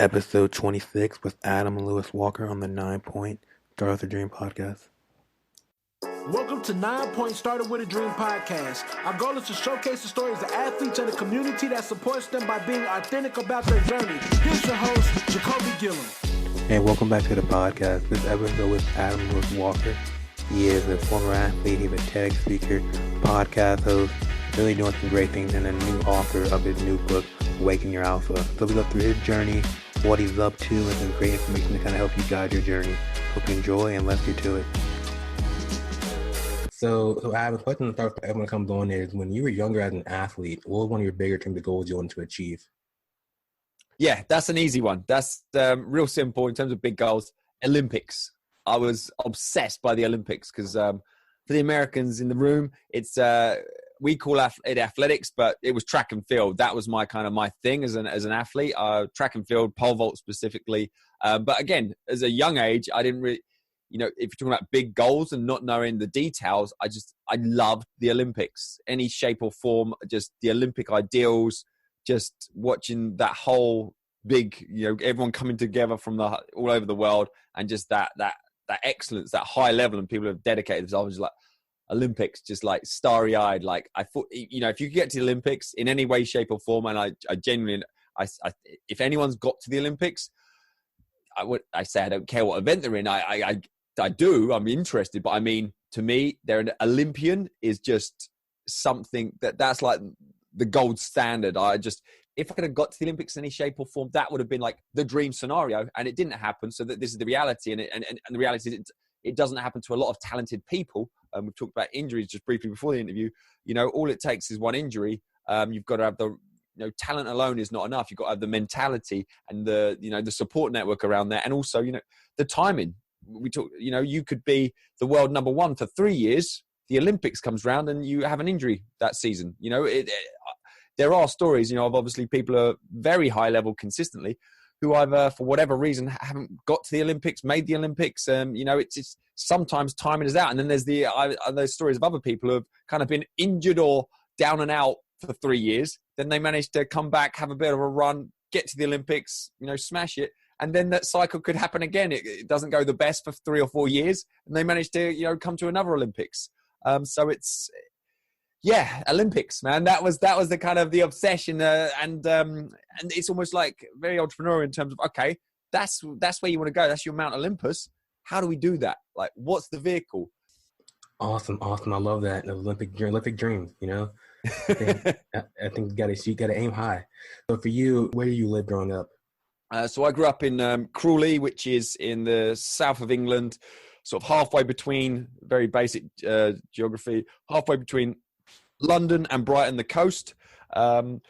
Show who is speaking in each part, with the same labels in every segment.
Speaker 1: Episode 26 with Adam and Lewis Walker on the 9 Point Start with a Dream podcast.
Speaker 2: Welcome to 9 Point Started with a Dream podcast. Our goal is to showcase the stories of athletes and the community that supports them by being authentic about their journey. Here's your host, Jacoby Gillum.
Speaker 1: Hey, welcome back to the podcast. This episode with Adam and Lewis Walker. He is a former athlete, he's a TEDx speaker, podcast host, really doing some great things, and a new author of his new book, Awaken Your Alpha. So we go through his journey, what he's up to, and some great information to kind of help you guide your journey. Hope you enjoy, and let's get to it. So I have a question to start for everyone that comes on is, when you were younger as an athlete, what was one of your bigger terms of goals you wanted to achieve?
Speaker 3: Yeah, that's an easy one. That's real simple in terms of big goals. Olympics. I was obsessed by the Olympics because for the Americans in the room, it's we call it athletics, but it was track and field. That was my thing as an athlete. Track and field, pole vault specifically. But again, as a young age, I didn't really, if you're talking about big goals and not knowing the details, I loved the Olympics. Any shape or form, just the Olympic ideals, just watching that whole big, everyone coming together from all over the world, and just that excellence, that high level, and people have dedicated themselves. I was like, Olympics, just like starry-eyed. Like I thought, if you could get to the Olympics in any way, shape, or form, and I genuinely, if anyone's got to the Olympics, I say I don't care what event they're in. I do. I'm interested, but I mean, to me, they're an Olympian is just something that's like the gold standard. If I could have got to the Olympics in any shape or form, that would have been like the dream scenario, and it didn't happen. So that this is the reality, and the reality is it doesn't happen to a lot of talented people. We've talked about injuries just briefly before the interview. all it takes is one injury. You've got to have the talent alone is not enough. You've got to have the mentality and the support network around there, and also the timing. We talk. You could be the world number one for 3 years. The Olympics comes round and you have an injury that season. There are stories. Of obviously people are very high level consistently, who either for whatever reason haven't got to the Olympics, made the Olympics. It's sometimes timing is out, and then there's those stories of other people who have kind of been injured or down and out for 3 years. Then they manage to come back, have a bit of a run, get to the Olympics, smash it. And then that cycle could happen again. It doesn't go the best for 3 or 4 years, and they manage to come to another Olympics. So it's Olympics, man. That was the kind of the obsession, and it's almost like very entrepreneurial in terms of, okay, that's where you want to go. That's your Mount Olympus. How do we do that? Like, what's the vehicle?
Speaker 1: Awesome. I love that. Olympic dreams. I think you got to aim high. So for you, where do you live growing up?
Speaker 3: So I grew up in Crawley, which is in the south of England, sort of halfway between, very basic geography, halfway between London and Brighton, the coast. So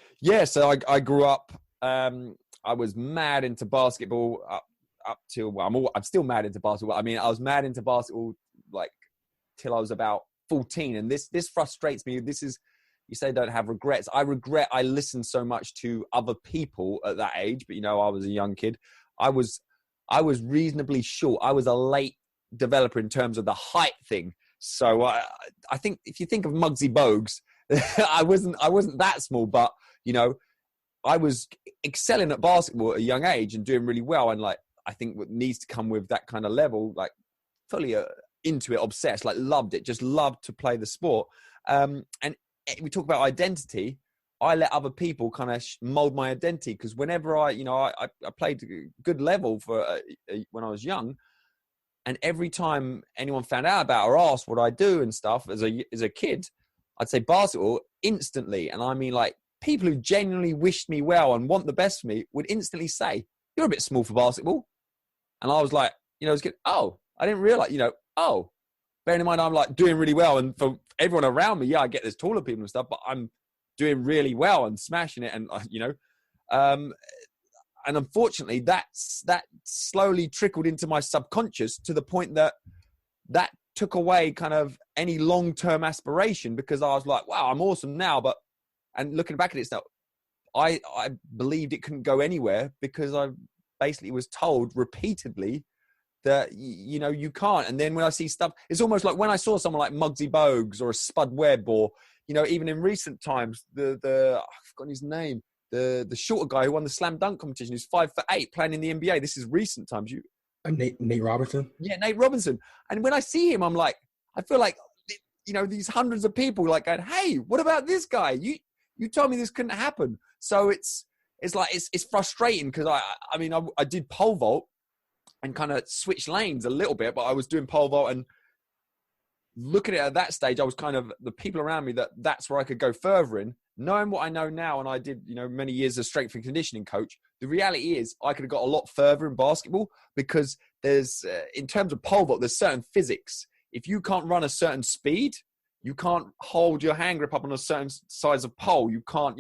Speaker 3: I grew up, I was mad into basketball up till, I'm still mad into basketball. I mean, I was mad into basketball like till I was about 14. And this frustrates me. You say don't have regrets. I regret I listened so much to other people at that age, but I was a young kid. I was reasonably short. I was a late developer in terms of the height thing. So I think if you think of Muggsy Bogues, I wasn't that small, but I was excelling at basketball at a young age and doing really well. And like, I think what needs to come with that kind of level, like fully into it, obsessed, like loved it, just loved to play the sport. And we talk about identity. I let other people kind of mold my identity, because whenever I played a good level for when I was young, and every time anyone found out about or asked what I do and stuff as a kid, I'd say basketball instantly. And I mean, like, people who genuinely wished me well and want the best for me would instantly say, "You're a bit small for basketball." And I was like, it's good. Oh, I didn't realize, bearing in mind I'm like doing really well, and for everyone around me, I get there's taller people and stuff, but I'm doing really well and smashing it, and and unfortunately that slowly trickled into my subconscious to the point that took away kind of any long-term aspiration, because I was like, wow, I'm awesome now, and looking back at it now, I believed it couldn't go anywhere, because I basically was told repeatedly that you can't. And then when I see stuff, it's almost like when I saw someone like Muggsy Bogues or a Spud Webb, or even in recent times, I've forgotten his name, the shorter guy who won the slam dunk competition, who's 5'8", playing in the NBA. This is recent times.
Speaker 1: Nate Robinson.
Speaker 3: Yeah, Nate Robinson. And when I see him, I'm like, I feel like, these hundreds of people like going, hey, what about this guy? You told me this couldn't happen. So it's frustrating because I did pole vault and kind of switched lanes a little bit, but I was doing pole vault and looking at it at that stage, I was kind of the people around me that's where I could go further in. Knowing what I know now, and I did, many years as strength and conditioning coach, the reality is I could have got a lot further in basketball because there's, in terms of pole vault, there's certain physics. If you can't run a certain speed, you can't hold your hand grip up on a certain size of pole. You can't,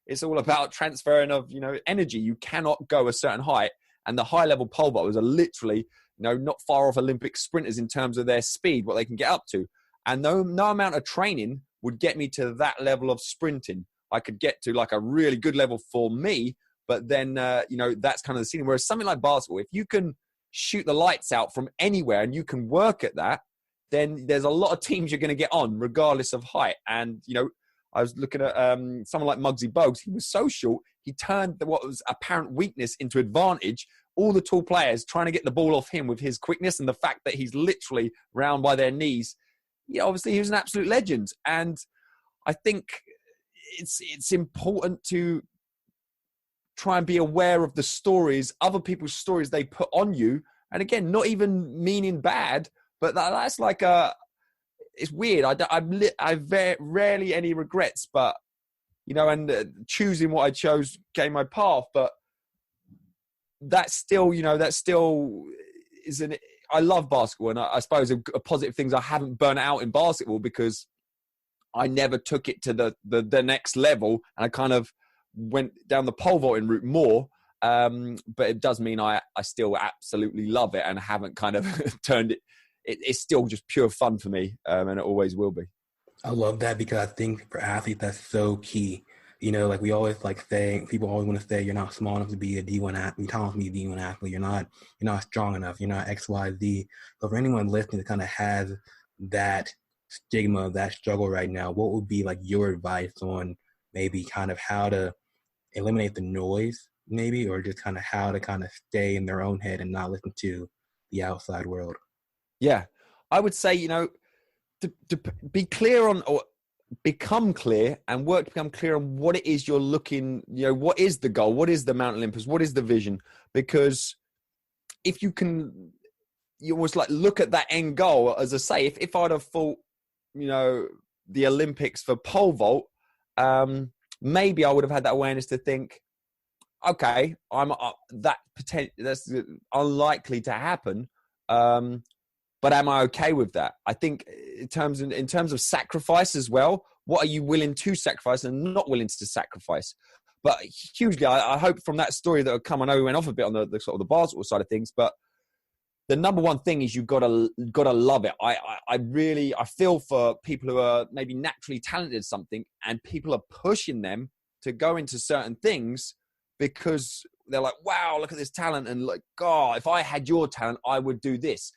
Speaker 3: it's all about transferring of, energy. You cannot go a certain height. And the high level pole vaulters are literally, not far off Olympic sprinters in terms of their speed, what they can get up to. And no amount of training would get me to that level of sprinting. I could get to like a really good level for me, but then, that's kind of the scene. Whereas something like basketball, if you can shoot the lights out from anywhere and you can work at that, then there's a lot of teams you're going to get on regardless of height. And, I was looking at someone like Muggsy Bogues. He was so short, he turned what was apparent weakness into advantage. All the tall players trying to get the ball off him with his quickness and the fact that he's literally round by their knees. Yeah, obviously he was an absolute legend. And I think it's important to try and be aware of the stories, other people's stories they put on you. And again, not even meaning bad, but that's like it's weird. I very rarely any regrets, but, and choosing what I chose came my path, but that still is I love basketball. And I suppose a positive things I haven't burnt out in basketball because I never took it to the next level. And I kind of went down the pole vaulting route more. But it does mean I still absolutely love it and haven't kind of turned it. It's still just pure fun for me, and it always will be.
Speaker 1: I love that because I think for athletes that's so key. Like we always say, people always want to say you're not small enough to be a D1 athlete, talented to be a D1 athlete. You're not strong enough. You're not X, Y, Z. So for anyone listening that kind of has that stigma, that struggle right now, what would be like your advice on maybe kind of how to eliminate the noise, maybe, or just kind of how to kind of stay in their own head and not listen to the outside world?
Speaker 3: Yeah, I would say, to be clear on, or become clear and work to become clear on what it is you're looking, what is the goal? What is the Mount Olympus? What is the vision? Because if you can, you almost like look at that end goal. As I say, if I'd have thought, the Olympics for pole vault, maybe I would have had that awareness to think, okay, that's unlikely to happen. But am I okay with that? I think in terms of sacrifice as well, what are you willing to sacrifice and not willing to sacrifice? But hugely, I hope from that story that will come, I know we went off a bit on the sort of the basketball side of things, but the number one thing is you've got to love it. I feel for people who are maybe naturally talented at something and people are pushing them to go into certain things because they're like, wow, look at this talent. And like, God, if I had your talent, I would do this.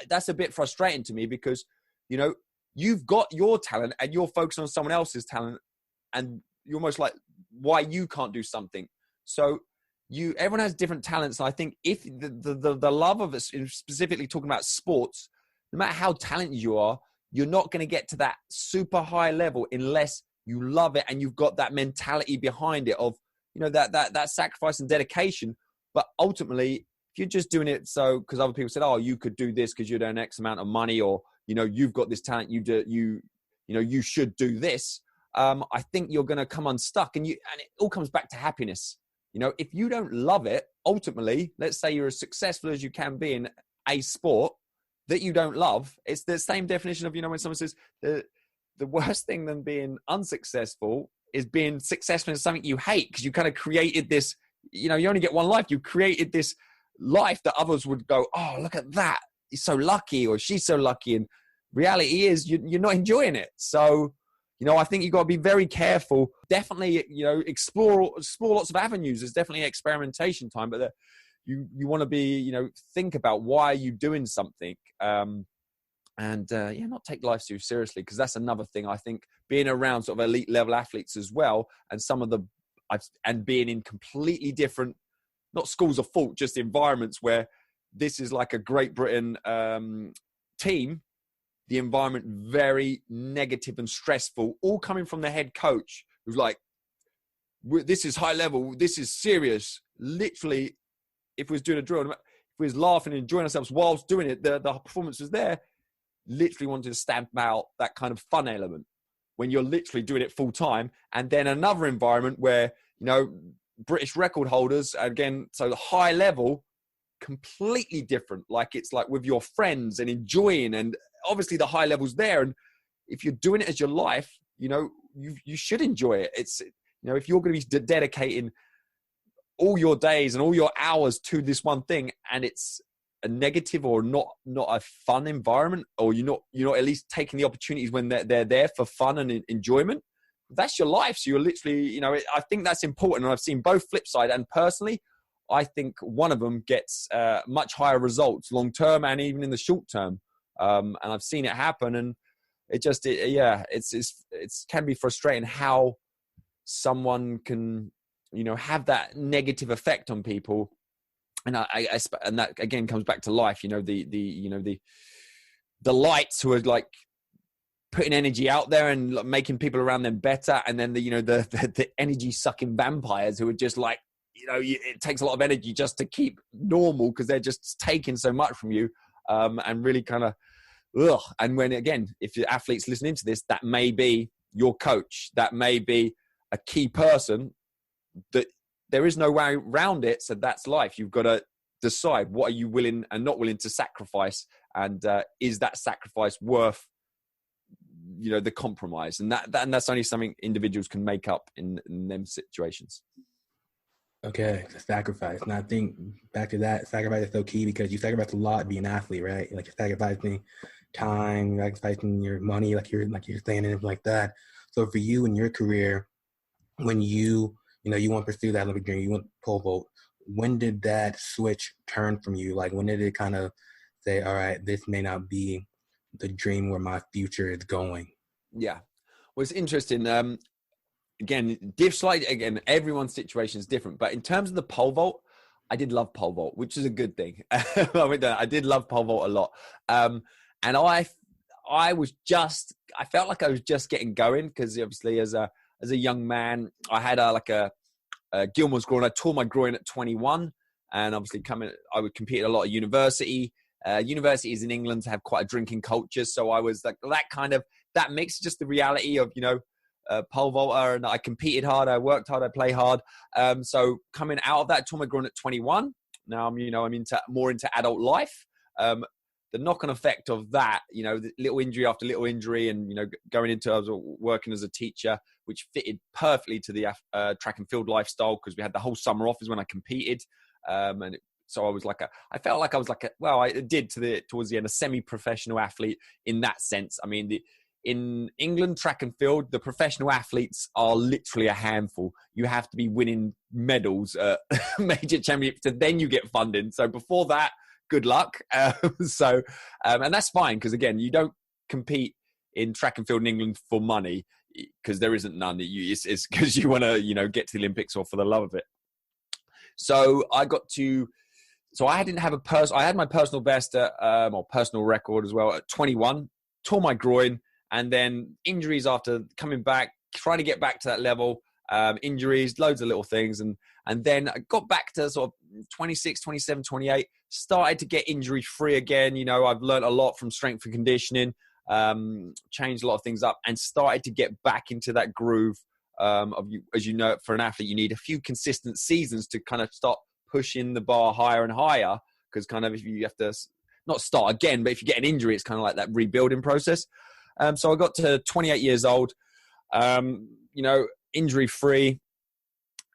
Speaker 3: That's a bit frustrating to me because, you've got your talent and you're focusing on someone else's talent and you're almost like, why you can't do something. So everyone has different talents. And I think if the love of it, specifically talking about sports, no matter how talented you are, you're not going to get to that super high level unless you love it and you've got that mentality behind it of, that sacrifice and dedication. But ultimately, if you're just doing it so because other people said, oh, you could do this because you'd earn X amount of money, or you've got this talent, you should do this. I think you're going to come unstuck, and it all comes back to happiness. If you don't love it, ultimately, let's say you're as successful as you can be in a sport that you don't love. It's the same definition of when someone says the worst thing than being unsuccessful is being successful in something you hate because you kind of created this. You only get one life. You created this life that others would go, oh, look at that, he's so lucky or she's so lucky, and reality is you're not enjoying it. So I think you've got to be very careful. Definitely explore lots of avenues. There's definitely experimentation time, but you want to be think about why are you doing something, and not take life too seriously, because that's another thing. I think being around sort of elite level athletes as well, and some of the and being in completely different, not schools of thought, just environments where this is like a Great Britain team, the environment very negative and stressful, all coming from the head coach who's like, this is high level, this is serious. Literally, if we was doing a drill, if we was laughing and enjoying ourselves whilst doing it, the performance was there. Literally wanted to stamp out that kind of fun element when you're literally doing it full time. And then another environment where, you know, British record holders, again, so the high level, completely different. Like it's like with your friends and enjoying, and obviously the high level's there. And if you're doing it as your life, you know, you should enjoy it. It's, you know, if you're going to be dedicating all your days and all your hours to this one thing, and it's a negative or not a fun environment, or you're not at least taking the opportunities when they're there for fun and enjoyment, that's your life. So you're literally, you know, I think that's important. And I've seen both flip side, and personally, I think one of them gets much higher results long term and even in the short term. And I've seen it happen, and it can be frustrating how someone can, you know, have that negative effect on people. And and that again comes back to life. You know, the lights who are like putting energy out there and making people around them better, and then the energy sucking vampires who are just like, you know, it takes a lot of energy just to keep normal because they're just taking so much from you, and really kind of and when, again, if your athlete's listening to this, that may be your coach, that may be a key person, that there is no way around it. So that's life. You've got to decide, what are you willing and not willing to sacrifice, and is that sacrifice worth, you know, the compromise? And that's only something individuals can make up in them situations.
Speaker 1: Okay, so sacrifice. And I think back to that, sacrifice is so key because you sacrifice a lot being an athlete, right? Like you're sacrificing time, sacrificing your money, like you're saying, and like that. So for you in your career, when you want to pursue that Olympic dream, you want pole vault, when did that switch turn from you? Like when did it kind of say, all right, this may not be the dream where my future is going?
Speaker 3: Yeah. Well, it's interesting. Again, everyone's situation is different. But in terms of the pole vault, I did love pole vault, which is a good thing. I did love pole vault a lot. And I felt like I was just getting going because obviously as a young man, I had a Gilmore's groin. I tore my groin at 21, and obviously I would compete at a lot of university. Universities in England have quite a drinking culture, so I was like that mix, just the reality of, you know, pole vaulter, and I competed hard, I worked hard, I play hard. So coming out of that, tore my groin at 21. Now I'm more into adult life. The knock-on effect of that, you know, the little injury after little injury, and, you know, I was working as a teacher, which fitted perfectly to the track and field lifestyle because we had the whole summer off is when I competed. So I was I felt like I was towards the end, a semi-professional athlete in that sense. I mean, in England, track and field, the professional athletes are literally a handful. You have to be winning medals, major championships, and then you get funding. So before that, good luck. And that's fine because, again, you don't compete in track and field in England for money because there isn't none. It's because you want to, you know, get to the Olympics or for the love of it. So I didn't have I had my personal best or personal record as well at 21, tore my groin, and then injuries after coming back, trying to get back to that level, injuries, loads of little things. And then I got back to sort of 26, 27, 28, started to get injury free again. You know, I've learned a lot from strength and conditioning, changed a lot of things up, and started to get back into that groove as you know, for an athlete, you need a few consistent seasons to kind of start pushing the bar higher and higher. Because kind of if you have to not start again, but if you get an injury, it's kind of like that rebuilding process. So I got to 28 years old, you know, injury free,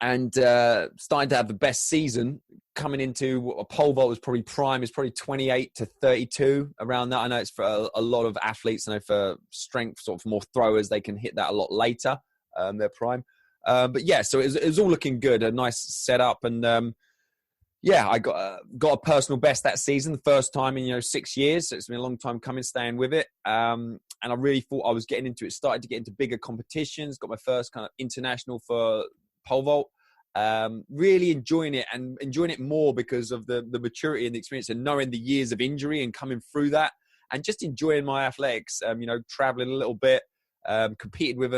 Speaker 3: and starting to have the best season. Coming into a pole vault was probably prime, is probably 28 to 32, around that. I know it's for a lot of athletes. I know for strength, sort of more throwers, they can hit that a lot later, their prime. But yeah, so it was all looking good, a nice setup. And yeah, I got a personal best that season, the first time in, you know, 6 years. So it's been a long time coming, staying with it. And I really thought I was getting into it. Started to get into bigger competitions. Got my first kind of international for pole vault. Really enjoying it, and enjoying it more because of the maturity and the experience, and knowing the years of injury and coming through that, and just enjoying my athletics. Traveling a little bit, competed with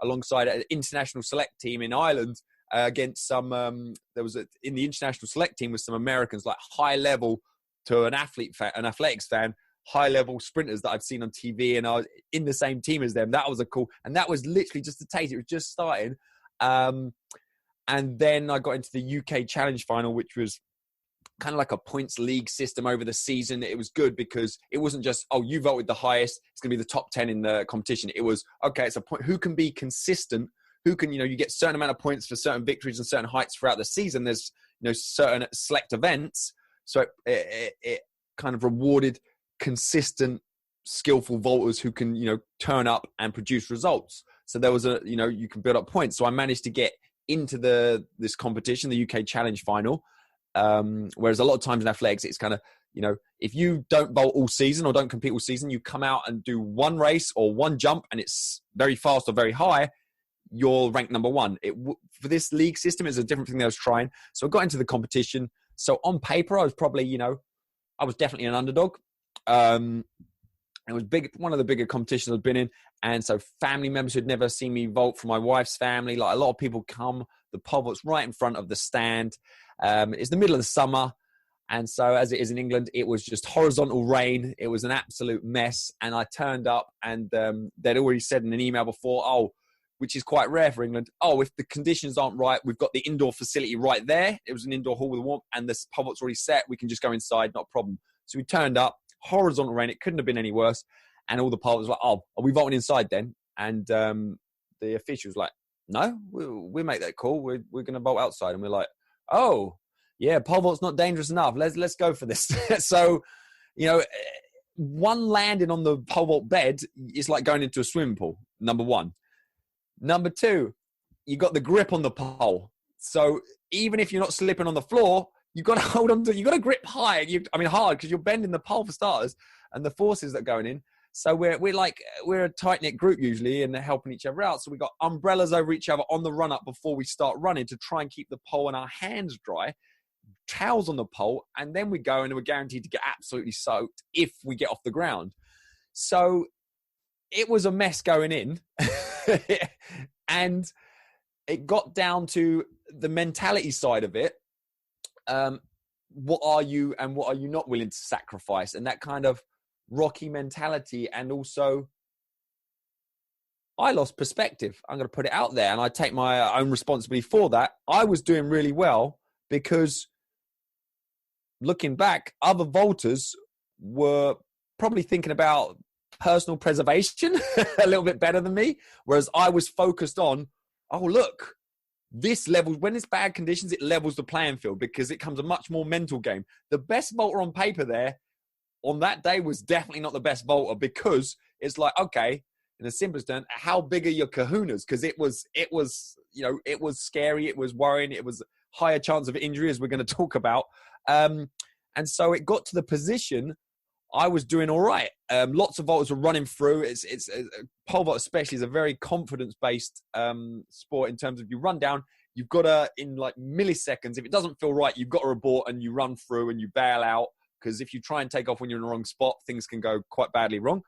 Speaker 3: alongside an international select team in Ireland against some. In the international select team with some Americans, like high level to an athletics fan, high level sprinters that I've seen on TV, and I was in the same team as them. That was and that was literally just a taste. It was just starting. And then I got into the UK Challenge final, which was kind of like a points league system over the season. It was good because it wasn't just, you voted the highest, it's going to be the top 10 in the competition. It was, okay, it's a point. Who can be consistent? Who can, you get certain amount of points for certain victories and certain heights throughout the season. There's, certain select events. So it kind of rewarded consistent, skillful vaulters who can, turn up and produce results. So there was you can build up points. So I managed to get into this competition, the UK Challenge final. Whereas a lot of times in athletics, it's kind of, if you don't vault all season or don't compete all season, you come out and do one race or one jump and it's very fast or very high, you're ranked number one. For this league system, it's a different thing that I was trying. So I got into the competition. So on paper, I was probably, I was definitely an underdog. It was one of the bigger competitions I've been in. And so family members who'd never seen me vault, from my wife's family, like a lot of people come, the pole vault's right in front of the stand. It's the middle of the summer. And so as it is in England, it was just horizontal rain. It was an absolute mess. And I turned up and they'd already said in an email before, which is quite rare for England, if the conditions aren't right, we've got the indoor facility right there. It was an indoor hall with a warm, and the pole vault's already set. We can just go inside, not a problem. So we turned up, horizontal rain. It couldn't have been any worse. And all the pole vaulters were like, are we vaulting inside then? And the officials like, no, we make that call. We're going to vault outside. And we're like, oh, yeah, pole vault's not dangerous enough. Let's go for this. So, one landing on the pole vault bed is like going into a swimming pool, number one. Number two, you got the grip on the pole. So even if you're not slipping on the floor, you've got to hold on to, you've got to grip high. Hard, because you're bending the pole for starters, and the forces that are going in. So we're a tight-knit group usually, and they're helping each other out. So we got umbrellas over each other on the run-up before we start running to try and keep the pole and our hands dry, towels on the pole, and then we go, and we're guaranteed to get absolutely soaked if we get off the ground. So it was a mess going in. And it got down to the mentality side of it. What are you and what are you not willing to sacrifice? And that kind of rocky mentality. And also, I lost perspective. I'm going to put it out there, and I take my own responsibility for that. I was doing really well because, looking back, other vaulters were probably thinking about personal preservation a little bit better than me. Whereas I was focused on, look, this level, when it's bad conditions, it levels the playing field because it becomes a much more mental game. The best vaulter on paper there on that day was definitely not the best vaulter, because it's like, okay, in the simplest term, how big are your kahunas? Because it was scary. It was worrying. It was higher chance of injury, as we're going to talk about. And so it got to the position I was doing all right. Lots of vaulters were running through. It's pole vault especially is a very confidence-based sport in terms of you run down, you've got to, in like milliseconds, if it doesn't feel right, you've got to abort and you run through and you bail out, because if you try and take off when you're in the wrong spot, things can go quite badly wrong.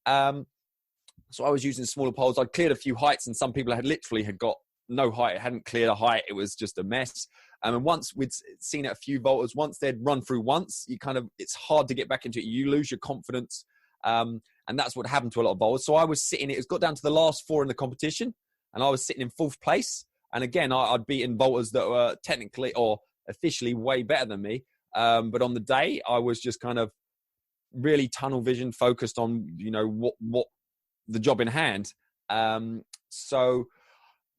Speaker 3: So I was using smaller poles. I'd cleared a few heights, and some people had got no height. It hadn't cleared a height. It was just a mess. And once we'd seen it, a few vaulters, once they'd run through once, it's hard to get back into it. You lose your confidence. And that's what happened to a lot of vaulters. So I was sitting, it got down to the last four in the competition, and I was sitting in fourth place. And again, I'd beaten vaulters that were technically or officially way better than me. But on the day, I was just kind of really tunnel vision, focused on, what the job in hand. So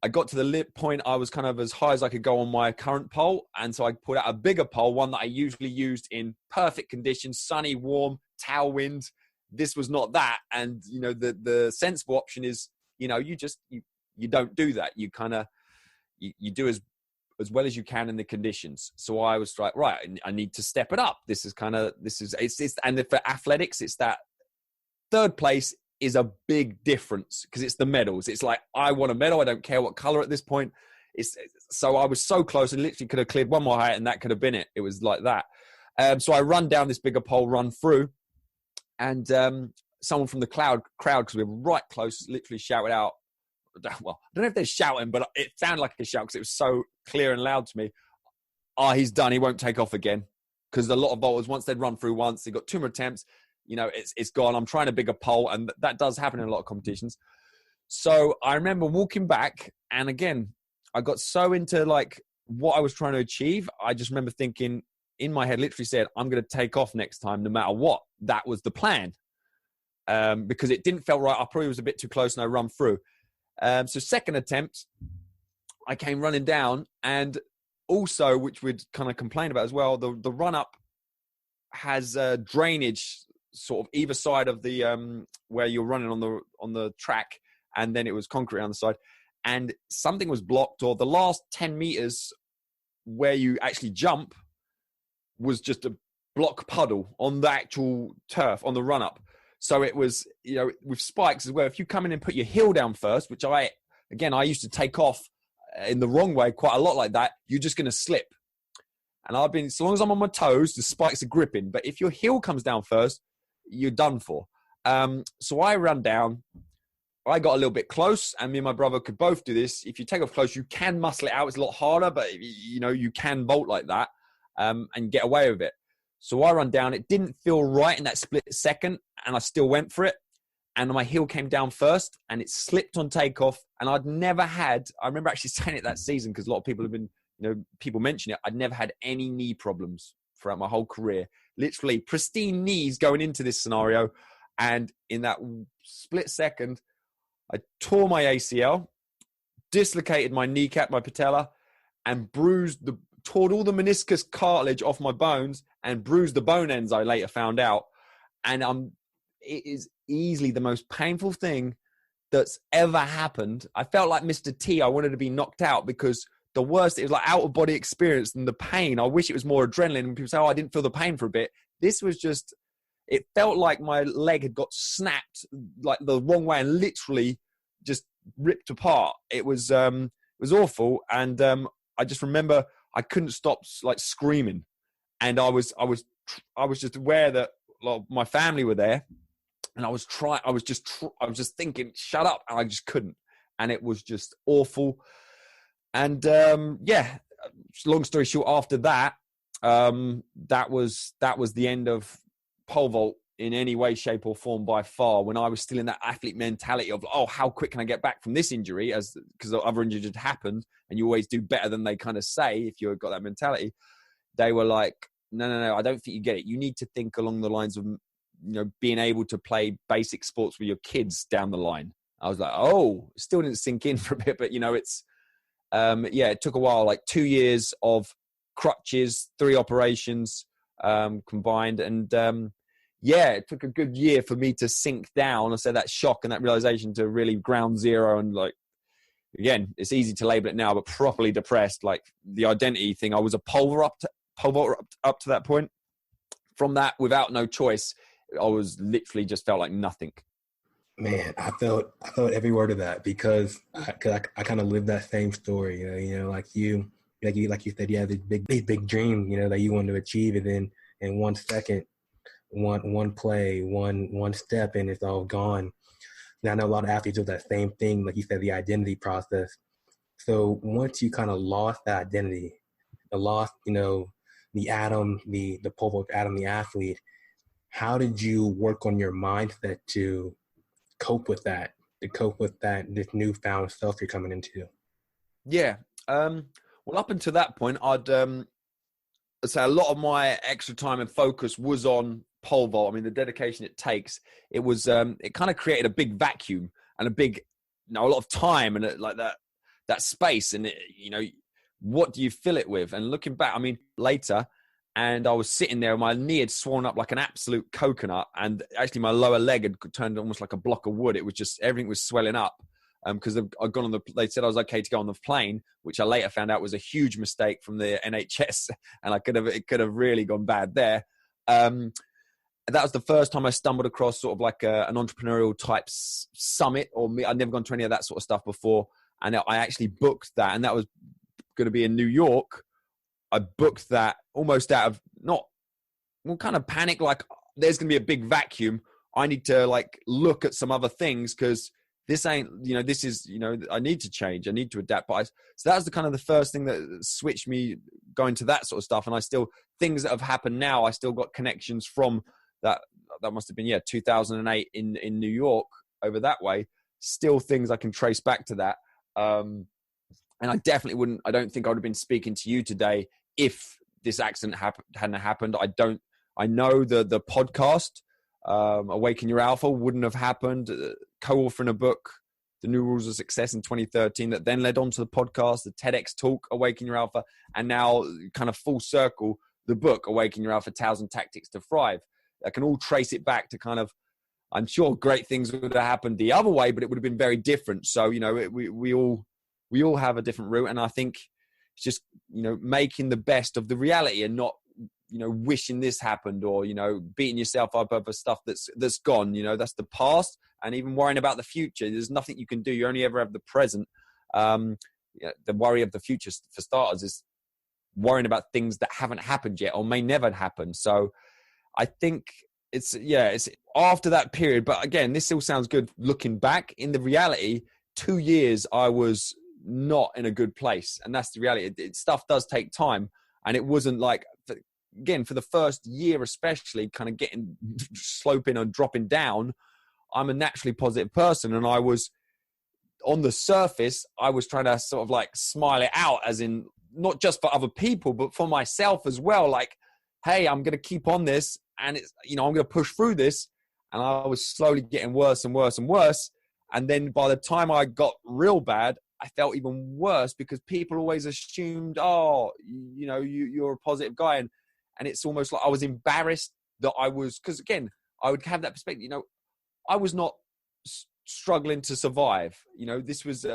Speaker 3: I got to the lip point. I was kind of as high as I could go on my current pole. And so I put out a bigger pole, one that I usually used in perfect conditions, sunny, warm, tailwind. This was not that. And, the sensible option is, you don't do that. You kind of, you do as well as you can in the conditions. So I was like, right, I need to step it up. And for athletics, it's that third place is a big difference, because it's the medals. It's like, I want a medal. I don't care what color at this point. So I was so close, and literally could have cleared one more height, and that could have been it. It was like that. So I run down this bigger pole, run through, and someone from the crowd, because we were right close, literally shouted out. Well, I don't know if they're shouting, but it sounded like a shout because it was so clear and loud to me. Oh, he's done. He won't take off again. Because a lot of bowlers, once they'd run through once, they got 2 more attempts, it's gone. I'm trying a bigger pole, and that does happen in a lot of competitions. So I remember walking back, and again, I got so into like what I was trying to achieve. I just remember thinking in my head, literally said, I'm going to take off next time no matter what. That was the plan. Because it didn't feel right. I probably was a bit too close, and I run through. So second attempt, I came running down, and also, which we'd kind of complain about as well, the run up has drainage sort of either side of the where you're running on the track, and then it was concrete on the side, and something was blocked, or the last 10 meters where you actually jump was just a block puddle on the actual turf on the run up. So it was, with spikes as well, if you come in and put your heel down first, which I used to take off in the wrong way quite a lot like that, you're just going to slip. And so long as I'm on my toes, the spikes are gripping. But if your heel comes down first, you're done for. So I ran down. I got a little bit close, and me and my brother could both do this. If you take off close, you can muscle it out. It's a lot harder, but you can vault like that and get away with it. So I run down. It didn't feel right in that split second, and I still went for it. And my heel came down first, and it slipped on takeoff. And I remember actually saying it that season, because a lot of people have been, people mention it. I'd never had any knee problems throughout my whole career. Literally pristine knees going into this scenario. And in that split second, I tore my ACL, dislocated my kneecap, my patella, and tore all the meniscus cartilage off my bones and bruised the bone ends, I later found out. And it is easily the most painful thing that's ever happened. I felt like Mr. T. I wanted to be knocked out, because it was like out of body experience, and the pain. I wish it was more adrenaline. When people say, I didn't feel the pain for a bit. This was just, it felt like my leg had got snapped like the wrong way and literally just ripped apart. It was awful. And I just remember I couldn't stop like screaming. And I was just aware that my family were there, and I was just thinking, shut up, and I just couldn't, and it was just awful. And long story short, after that, that was the end of pole vault in any way, shape, or form by far. When I was still in that athlete mentality of, how quick can I get back from this injury, because the other injuries had happened, and you always do better than they kind of say if you've got that mentality. They were like, no, I don't think you get it. You need to think along the lines of, being able to play basic sports with your kids down the line. I was like, still didn't sink in for a bit, but it's, it took a while, like 2 years of crutches, 3 operations combined. And it took a good year for me to sink down. I said that shock and that realization to really ground zero. And like, again, it's easy to label it now, but properly depressed, like the identity thing. I was a pole vaulter up to that point. From that, without no choice, I was literally just felt like nothing.
Speaker 4: Man, I felt every word of that, because I kind of lived that same story. Like you said, you had this big dream, that you wanted to achieve, and then in 1 second, one play, one step, and it's all gone. Now I know a lot of athletes do that same thing, like you said, the identity process. So once you kind of lost that identity, the atom, the pole vault atom, the athlete, how did you work on your mindset to cope with that, this newfound self you're coming into?
Speaker 3: Yeah. Well, up until that point, I'd say a lot of my extra time and focus was on pole vault. I mean, the dedication it takes, it was, it kind of created a big vacuum and a lot of time and like that space. And what do you fill it with? And looking back, I mean, later, and I was sitting there, my knee had swollen up like an absolute coconut, and actually my lower leg had turned almost like a block of wood. It was just, everything was swelling up because I'd gone on they said I was okay to go on the plane, which I later found out was a huge mistake from the NHS, and it could have really gone bad there. That was the first time I stumbled across sort of like an entrepreneurial type summit, or I'd never gone to any of that sort of stuff before. And I actually booked that, and that was going to be in New York. I booked that almost out of kind of panic, like there's going to be a big vacuum. I need to like look at some other things because this ain't, this is, I need to change. I need to adapt. So that was the first thing that switched me going to that sort of stuff. And I still, things that have happened now, I still got connections from that. That must have been, 2008 in New York over that way. Still things I can trace back to that. And I definitely I don't think I would have been speaking to you today if this accident hadn't happened. I know the podcast, Awaken Your Alpha, wouldn't have happened. Co-authoring a book, The New Rules of Success in 2013, that then led on to the podcast, the TEDx talk, Awaken Your Alpha, and now kind of full circle, the book, Awaken Your Alpha, 1,000 Tactics to Thrive. I can all trace it back to kind of, I'm sure great things would have happened the other way, but it would have been very different. So, we all have a different route. And I think it's just, making the best of the reality and not, wishing this happened or, beating yourself up over stuff that's gone, that's the past. And even worrying about the future, there's nothing you can do. You only ever have the present. The worry of the future, for starters, is worrying about things that haven't happened yet or may never happen. So I think it's after that period. But again, this all sounds good looking back. In the reality, 2 years, I was not in a good place. And that's the reality. Stuff does take time. And it wasn't like, again, for the first year especially, kind of sloping and dropping down, I'm a naturally positive person. And I was, on the surface, I was trying to sort of like smile it out, as in not just for other people, but for myself as well. Like, hey, I'm going to keep on this and it's, I'm going to push through this. And I was slowly getting worse and worse and worse. And then by the time I got real bad, I felt even worse because people always assumed, you're a positive guy. And it's almost like I was embarrassed that I was, because again, I would have that perspective, I was not struggling to survive. This is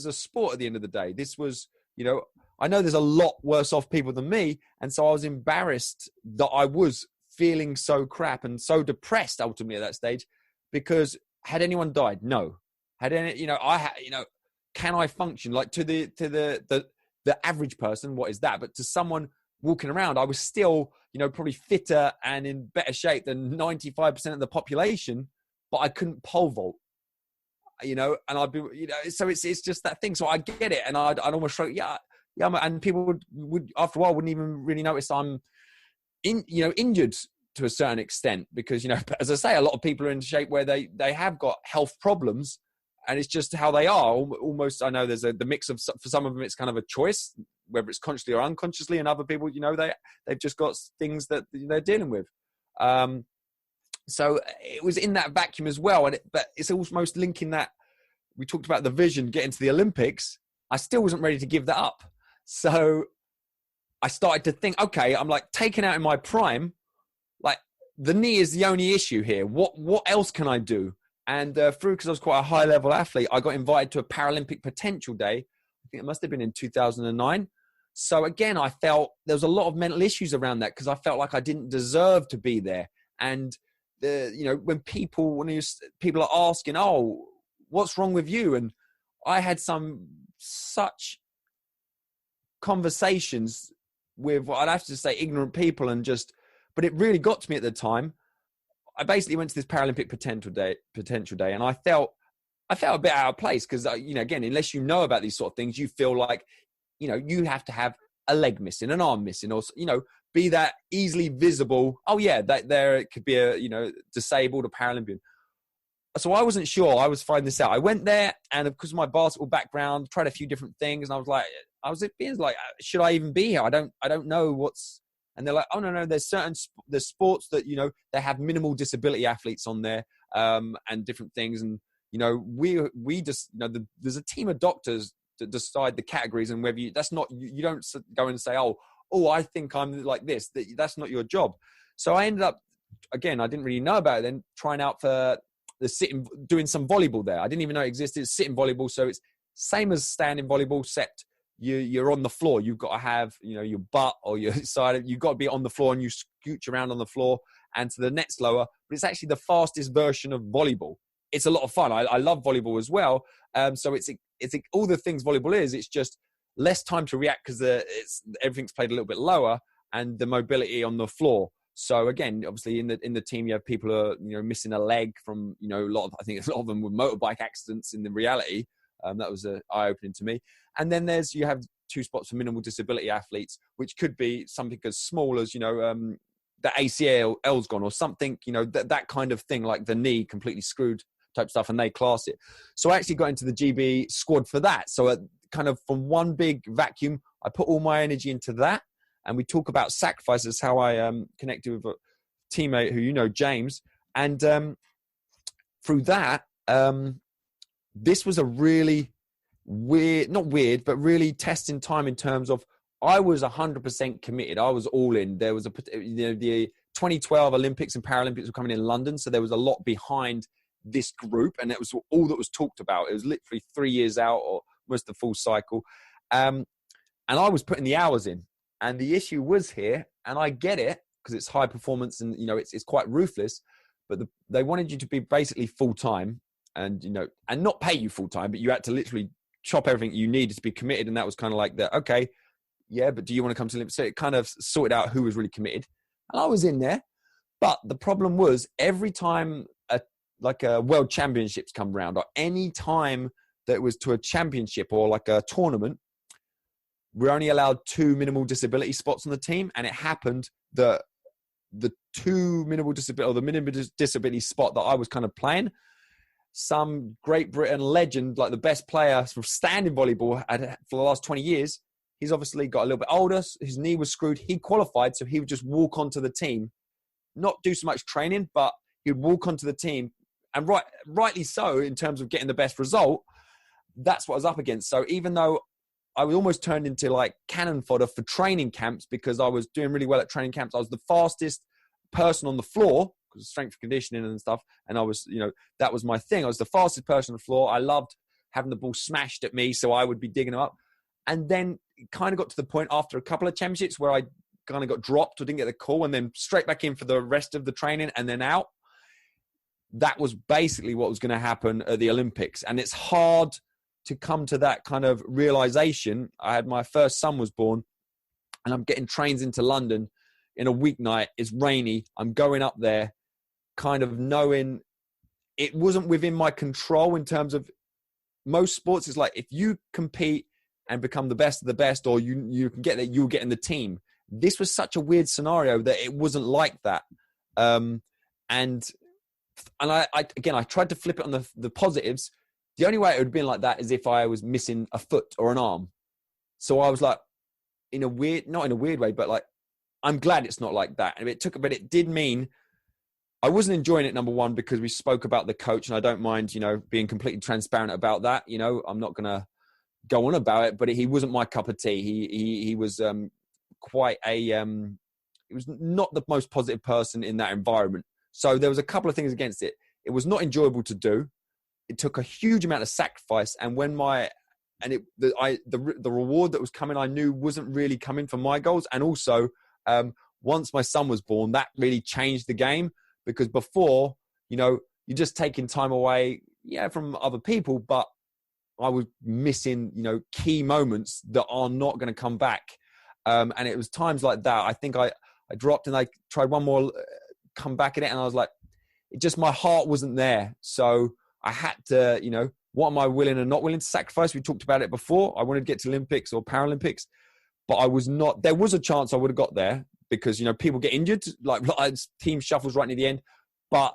Speaker 3: a sport at the end of the day. This was, I know there's a lot worse off people than me. And so I was embarrassed that I was feeling so crap and so depressed ultimately at that stage, because had anyone died? No. Had any, can I function? Like to the average person, what is that? But to someone walking around, I was still, probably fitter and in better shape than 95% of the population, but I couldn't pole vault, and I'd be, so it's just that thing. So I get it. And I'd almost show, and people would after a while wouldn't even really notice I'm injured to a certain extent, because, as I say, a lot of people are in shape where they have got health problems. And it's just how they are. Almost, I know there's the mix of, for some of them, it's kind of a choice, whether it's consciously or unconsciously. And other people, they've just got things that they're dealing with. So it was in that vacuum as well. But it's almost linking that. We talked about the vision, getting to the Olympics. I still wasn't ready to give that up. So I started to think, okay, I'm like taken out in my prime. Like the knee is the only issue here. What else can I do? And because I was quite a high-level athlete, I got invited to a Paralympic Potential Day. I think it must have been in 2009. So again, I felt there was a lot of mental issues around that, because I felt like I didn't deserve to be there. And when people are asking, "Oh, what's wrong with you?" and I had such conversations with, I'd have to say, ignorant people, but it really got to me at the time. I basically went to this Paralympic Potential Day, and I felt a bit out of place because, again, unless you know about these sort of things, you feel like, you have to have a leg missing, an arm missing, or, be that easily visible. Oh yeah, that there it could be a, disabled or Paralympian. So I wasn't sure. I was finding this out. I went there, and because of my basketball background, tried a few different things, and I was being like, should I even be here? I don't know what's. And they're like, oh, no, there's sports that, they have minimal disability athletes on there, and different things. And, we just, there's a team of doctors that decide the categories, and whether you don't go and say, oh, I think I'm like this. That's not your job. So I ended up, again, I didn't really know about it then, trying out for doing some volleyball there. I didn't even know it existed. It's sitting volleyball. So it's same as standing volleyball, except you're on the floor. You've got to have, your butt or your side. You've got to be on the floor, and you scooch around on the floor, and to the net's lower. But it's actually the fastest version of volleyball. It's a lot of fun. I love volleyball as well. So it's it's all the things volleyball is. It's just less time to react because everything's played a little bit lower, and the mobility on the floor. So again, obviously in the team, you have people who are, you know, missing a leg from, you know, I think a lot of them were motorbike accidents in the reality. That was eye-opening to me. And then you have 2 spots for minimal disability athletes, which could be something as small as, you know, the ACL's gone or something, you know, that kind of thing, like the knee completely screwed type stuff, and they class it. So I actually got into the GB squad for that. So kind of from one big vacuum, I put all my energy into that. And we talk about sacrifices, how I connected with a teammate who, you know, James. And through that, this was a really not weird, but really testing time in terms of I was 100% committed. I was all in. There was the 2012 Olympics and Paralympics were coming in London. So there was a lot behind this group, and it was all that was talked about. It was literally 3 years out or almost the full cycle. And I was putting the hours in. And the issue was here, and I get it because it's high performance and, you know, it's quite ruthless, but they wanted you to be basically full time and, you know, and not pay you full time, but you had to literally chop everything you needed to be committed. And that was kind of like okay, yeah, but do you want to come to Olympics? So it kind of sorted out who was really committed. And I was in there, but the problem was every time a world championships come around, or any time that it was to a championship or like a tournament, we're only allowed 2 minimal disability spots on the team. And it happened that the 2 minimal disability, or the minimal disability spot that I was kind of playing, some Great Britain legend, like the best player for standing volleyball for the last 20 years, he's obviously got a little bit older. His knee was screwed. He qualified, so he would just walk onto the team, not do so much training, but he would walk onto the team. And rightly so, in terms of getting the best result, that's what I was up against. So even though I was almost turned into like cannon fodder for training camps because I was doing really well at training camps. I was the fastest person on the floor because of strength conditioning and stuff. And I was, you know, that was my thing. I was the fastest person on the floor. I loved having the ball smashed at me, so I would be digging them up. And then it kind of got to the point after a couple of championships where I kind of got dropped or didn't get the call, and then straight back in for the rest of the training and then out. That was basically what was going to happen at the Olympics. And it's hard to come to that kind of realization. I had my first son was born, and I'm getting trains into London in a weeknight. It's rainy. I'm going up there kind of knowing it wasn't within my control in terms of most sports. It's like, if you compete and become the best of the best, or you can get there, you'll get in the team. This was such a weird scenario that it wasn't like that. And I tried to flip it on the positives. The only way it would have been like that is if I was missing a foot or an arm. So I was like, not in a weird way, but like, I'm glad it's not like that. And but it did mean I wasn't enjoying it, number one, because we spoke about the coach, and I don't mind, you know, being completely transparent about that. You know, I'm not going to go on about it, but he wasn't my cup of tea. He was quite he was not the most positive person in that environment. So there was a couple of things against it. It was not enjoyable to do. It took a huge amount of sacrifice. And when the reward that was coming, I knew wasn't really coming for my goals. And also, once my son was born, that really changed the game, because before, you know, you're just taking time away, from other people, but I was missing, you know, key moments that are not going to come back. And it was times like that. I think I dropped and I tried one more come back at it, and I was like, my heart wasn't there. So I had to, you know, what am I willing and not willing to sacrifice? We talked about it before. I wanted to get to Olympics or Paralympics, but I was not. There was a chance I would have got there because, you know, people get injured, like team shuffles right near the end. But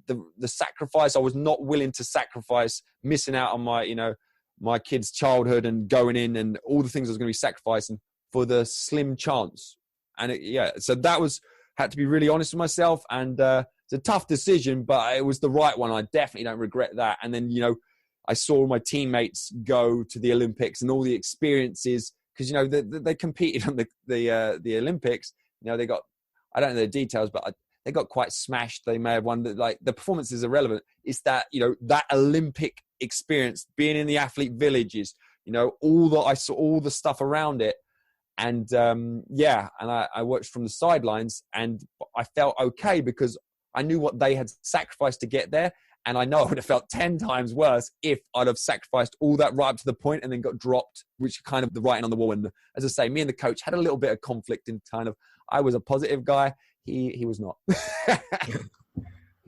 Speaker 3: the sacrifice, I was not willing to sacrifice, missing out on my, you know, my kid's childhood and going in and all the things I was going to be sacrificing for the slim chance. And so that had to be really honest with myself. And it's a tough decision, but it was the right one. I definitely don't regret that. And then, you know, I saw my teammates go to the Olympics and all the experiences, because, you know, they competed on the Olympics. You know, they got, I don't know the details, but they got quite smashed. They may have won. Like, the performance is irrelevant. It's that, you know, that Olympic experience, being in the athlete villages, you know, I saw all the stuff around it. And and I watched from the sidelines, and I felt okay because I knew what they had sacrificed to get there. And I know I would have felt 10 times worse if I'd have sacrificed all that right up to the point and then got dropped, which kind of the writing on the wall. And as I say, me and the coach had a little bit of conflict in kind of, I was a positive guy. He was not.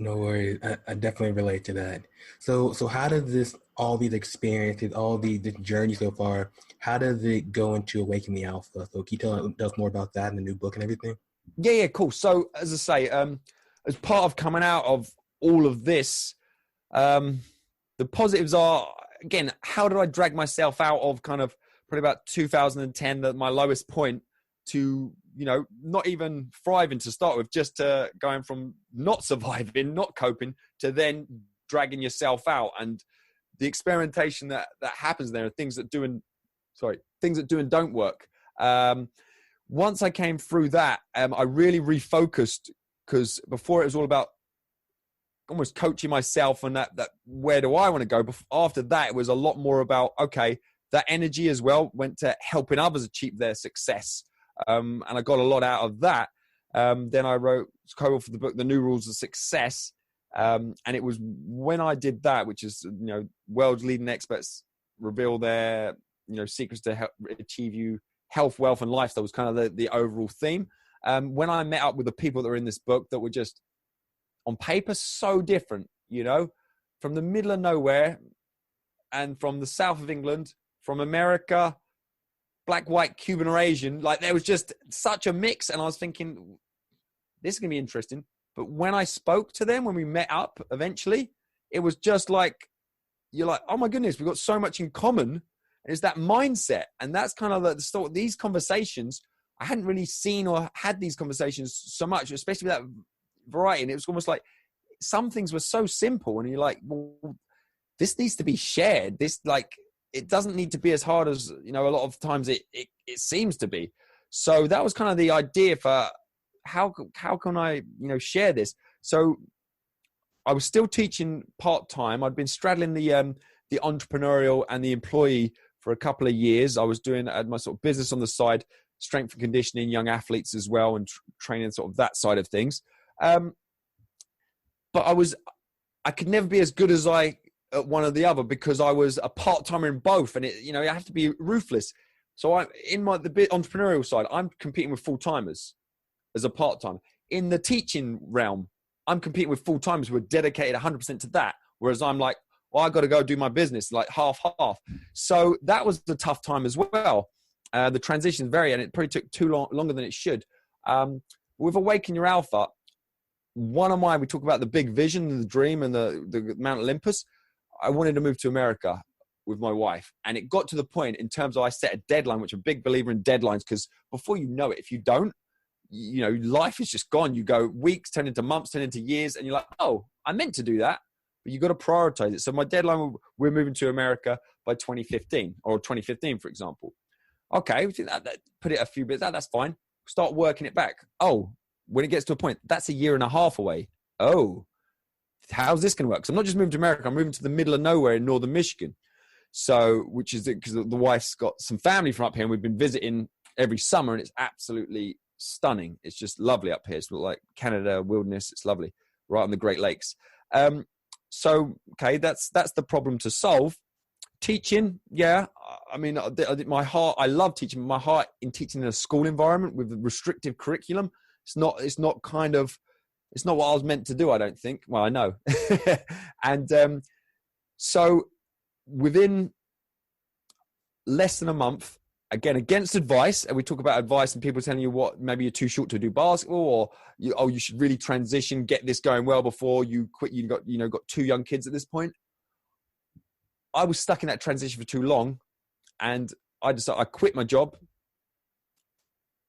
Speaker 4: No worries. I definitely relate to that. So how does all these experiences, this journey so far, how does it go into Awaken the Alpha? So can you tell us more about that in the new book and everything?
Speaker 3: Yeah, cool. So as I say, as part of coming out of all of this, the positives are, again, how did I drag myself out of kind of probably about 2010, at my lowest point, to, not even thriving to start with, just to going from not surviving, not coping, to then dragging yourself out, and the experimentation that happens there, things that do and don't work. Once I came through that, I really refocused, because before it was all about almost coaching myself and that where do I want to go. After that, it was a lot more about, okay, that energy as well went to helping others achieve their success. And I got a lot out of that. Then I wrote co-authored the book, The New Rules of Success. And it was when I did that, which is, world's leading experts reveal their, secrets to help achieve you health, wealth, and lifestyle, was kind of the overall theme. When I met up with the people that were in this book that were just on paper so different, from the middle of nowhere and from the south of England, from America, black, white, Cuban, or Asian, like there was just such a mix. And I was thinking, this is going to be interesting. But when I spoke to them, when we met up eventually, it was just like, you're like, oh my goodness, we've got so much in common. And it's that mindset. And that's kind of the sort of these conversations. I hadn't really seen or had these conversations so much, especially with that variety. And it was almost like some things were so simple. And you're like, well, this needs to be shared. This, like, it doesn't need to be as hard as, a lot of times it seems to be. So that was kind of the idea for how can I, share this? So I was still teaching part-time. I'd been straddling the entrepreneurial and the employee for a couple of years. I was doing my sort of business on the side, strength and conditioning, young athletes as well, and training sort of that side of things. But I could never be as good as I at one or the other, because I was a part-timer in both, and you have to be ruthless. So I, in the entrepreneurial side, I'm competing with full-timers as a part-timer. In the teaching realm, I'm competing with full-timers who are dedicated 100% to that, whereas I'm like, well, I got to go do my business, like half. So that was the tough time as well. The transition is and it probably took longer than it should. With Awaken Your Alpha, we talk about the big vision and the dream and the Mount Olympus. I wanted to move to America with my wife. And it got to the point in terms of I set a deadline, which I'm a big believer in deadlines, because before you know it, if you don't, life is just gone. You go weeks, turn into months, turn into years, and you're like, oh, I meant to do that, but you got to prioritize it. So my deadline, we're moving to America by 2015, or 2015, for example. Okay, put it a few bits, that's fine. Start working it back. Oh, when it gets to a point, that's a year and a half away. Oh, how's this going to work? So I'm not just moving to America, I'm moving to the middle of nowhere in northern Michigan. So, which is because the wife's got some family from up here, and we've been visiting every summer, and it's absolutely stunning. It's just lovely up here. It's like Canada wilderness. It's lovely, right on the Great Lakes. So, okay, that's the problem to solve. Teaching, yeah. I mean, I love teaching. My heart in teaching in a school environment with a restrictive curriculum. It's not what I was meant to do, I don't think. Well, I know. And so within less than a month, again, against advice, and we talk about advice and people telling you what, maybe you're too short to do basketball, or you should really transition, get this going well before you quit. You got 2 young kids at this point. I was stuck in that transition for too long, and I decided I quit my job.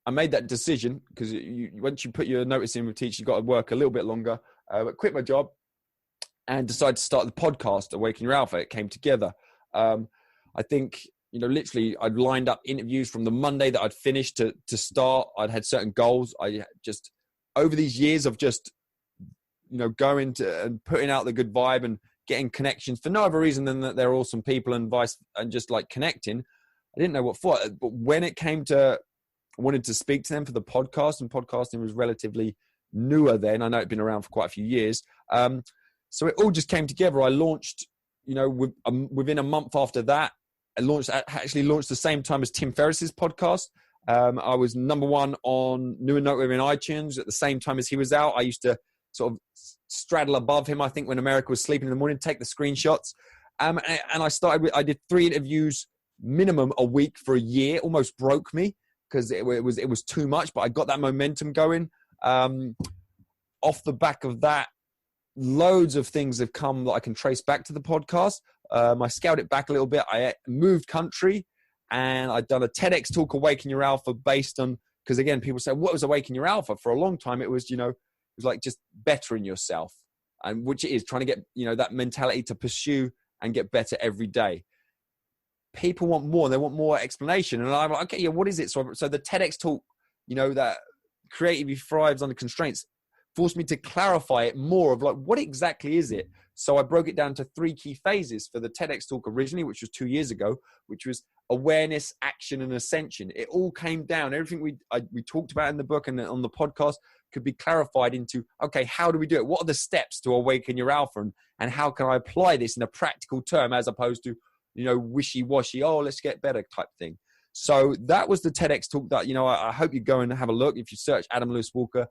Speaker 3: I made that decision because once you put your notice in with teaching, you've got to work a little bit longer. But quit my job and decided to start the podcast, Awaken Your Alpha. It came together. I think, literally I'd lined up interviews from the Monday that I'd finished to start. I'd had certain goals. I just, over these years of just, going to and putting out the good vibe and getting connections for no other reason than that they're awesome people and just like connecting. I didn't know what for, but when it came to, I wanted to speak to them for the podcast, and podcasting was relatively newer then. I know it'd been around for quite a few years. So it all just came together. I launched, within a month after that, actually launched the same time as Tim Ferriss's podcast. I was number one on New and Noteworthy in iTunes at the same time as he was out. I used to sort of straddle above him, I think, when America was sleeping in the morning, take the screenshots. And I did 3 interviews minimum a week for a year. Almost broke me because it was too much, but I got that momentum going. Off the back of that, loads of things have come that I can trace back to the podcast. I scaled it back a little bit. I moved country, and I'd done a TEDx talk, Awaken Your Alpha, based on, because again, people say, what was Awaken Your Alpha? For a long time, it was, it was like just bettering yourself, and which it is, trying to get, that mentality to pursue and get better every day. People want more. They want more explanation. And I'm like, okay, yeah, what is it? So the TEDx talk, that creativity thrives under constraints, forced me to clarify it more of like, what exactly is it? So I broke it down to 3 key phases for the TEDx talk originally, which was 2 years ago, which was awareness, action, and ascension. It all came down. Everything we talked about in the book and on the podcast could be clarified into, okay, how do we do it? What are the steps to awaken your alpha? And how can I apply this in a practical term as opposed to, wishy-washy, oh, let's get better type thing. So that was the TEDx talk that, I hope you go and have a look. If you search Adam Lewis Walker,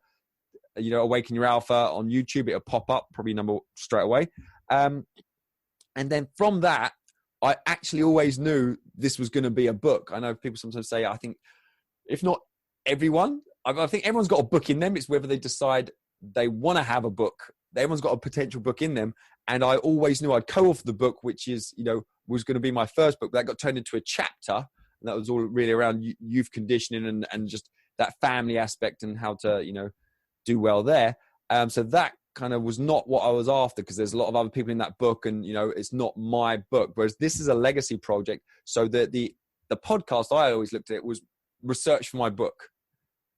Speaker 3: Awaken Your Alpha on YouTube, it'll pop up, probably number straight away. And then from that, I actually always knew this was going to be a book. I know people sometimes say, I think, if not everyone, I think everyone's got a book in them. It's whether they decide they want to have a book. Everyone's got a potential book in them. And I always knew I'd co-author the book, which is, was going to be my first book. That got turned into a chapter. And that was all really around youth conditioning and just that family aspect and how to, do well there. So that kind of was not what I was after, because there's a lot of other people in that book, and it's not my book. Whereas this is a legacy project. So the podcast, I always looked at it, was research for my book,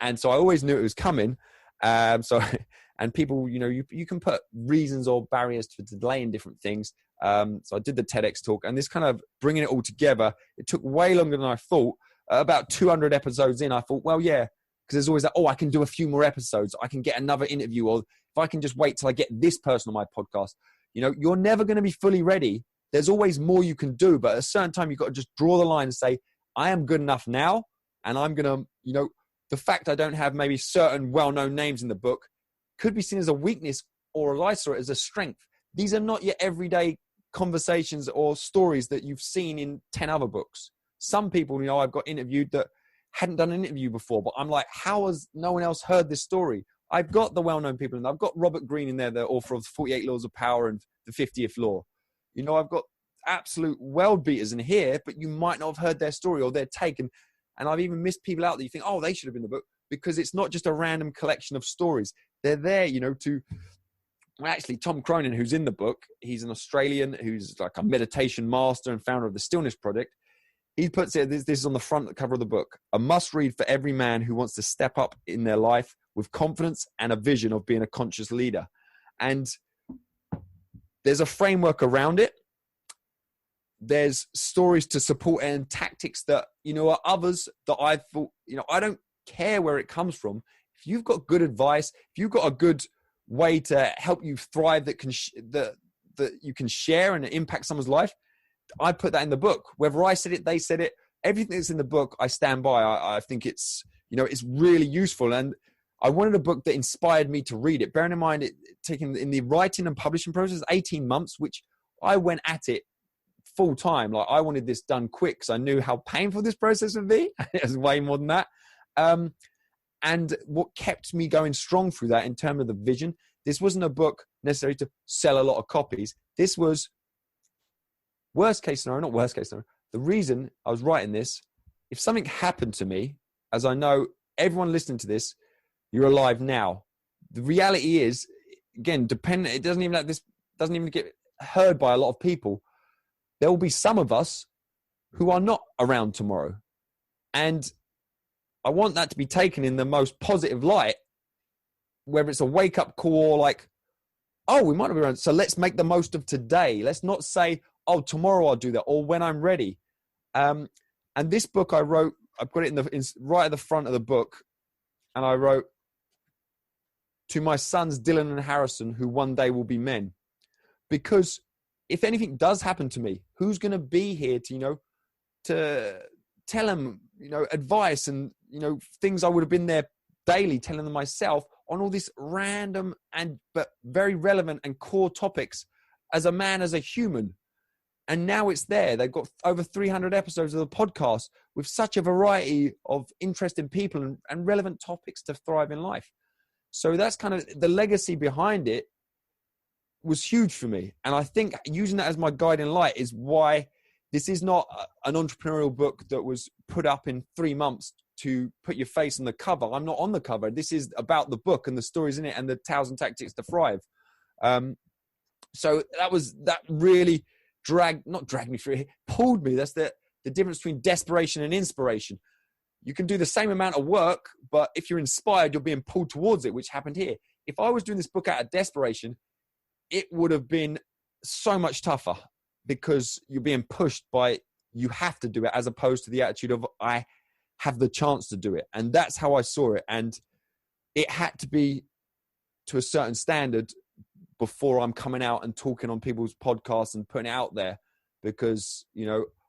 Speaker 3: and so I always knew it was coming. And people, you can put reasons or barriers for delaying different things. So I did the TEDx talk, and this kind of bringing it all together, it took way longer than I thought. About 200 episodes in, I thought, well, yeah, because there's always that, I can do a few more episodes. I can get another interview, or if I can just wait till I get this person on my podcast, you're never going to be fully ready. There's always more you can do, but at a certain time, you've got to just draw the line and say, I am good enough now. And I'm going to, the fact I don't have maybe certain well-known names in the book could be seen as a weakness, or I saw it as a strength. These are not your everyday conversations or stories that you've seen in 10 other books. Some people, I've got interviewed that hadn't done an interview before, but I'm like, how has no one else heard this story? I've got the well-known people, and I've got Robert Greene in there, the author of 48 Laws of Power and the 50th Law. I've got absolute world beaters in here, but you might not have heard their story or their take. And I've even missed people out that you think, oh, they should have been in the book, because it's not just a random collection of stories. They're there, actually, Tom Cronin, who's in the book, he's an Australian who's like a meditation master and founder of the Stillness Project. He puts it, this is on the front cover of the book, a must read for every man who wants to step up in their life with confidence and a vision of being a conscious leader. And there's a framework around it. There's stories to support and tactics that, are others that I thought, I don't care where it comes from. If you've got good advice, if you've got a good way to help you thrive that you can share and impact someone's life, I put that in the book. Whether I said it, they said it, everything that's in the book, I stand by. I think it's, it's really useful. And I wanted a book that inspired me to read it. Bearing in mind, it taking in the writing and publishing process, 18 months, which I went at it full time. Like, I wanted this done quick because I knew how painful this process would be. It was way more than that. And what kept me going strong through that in terms of the vision, this wasn't a book necessarily to sell a lot of copies. This was worst case scenario, not worst case scenario. The reason I was writing this, if something happened to me, as I know everyone listening to this, you're alive now. The reality is, again, it doesn't even get heard by a lot of people. There will be some of us who are not around tomorrow. And I want that to be taken in the most positive light, whether it's a wake-up call or like, oh, we might not be around, so let's make the most of today. Let's not say, oh, tomorrow I'll do that, or when I'm ready. And this book I wrote, I've got it right at the front of the book, and I wrote, to my sons Dylan and Harrison, who one day will be men. because if anything does happen to me, who's going to be here to, to tell them, advice and, things I would have been there daily telling them myself on all this random but very relevant and core topics as a man, as a human. And now it's there. They've got over 300 episodes of the podcast with such a variety of interesting people and relevant topics to thrive in life. So that's kind of the legacy behind it was huge for me. And I think using that as my guiding light is why this is not an entrepreneurial book that was put up in 3 months to put your face on the cover. I'm not on the cover. This is about the book and the stories in it and the tales and tactics to thrive. So that really not dragged me through it, pulled me. That's the difference between desperation and inspiration. You can do the same amount of work, but if you're inspired, you're being pulled towards it, which happened here. If I was doing this book out of desperation, it would have been so much tougher because you're being pushed by, you have to do it, as opposed to the attitude of, I have the chance to do it. And that's how I saw it. And it had to be to a certain standard before I'm coming out and talking on people's podcasts and putting it out there, because,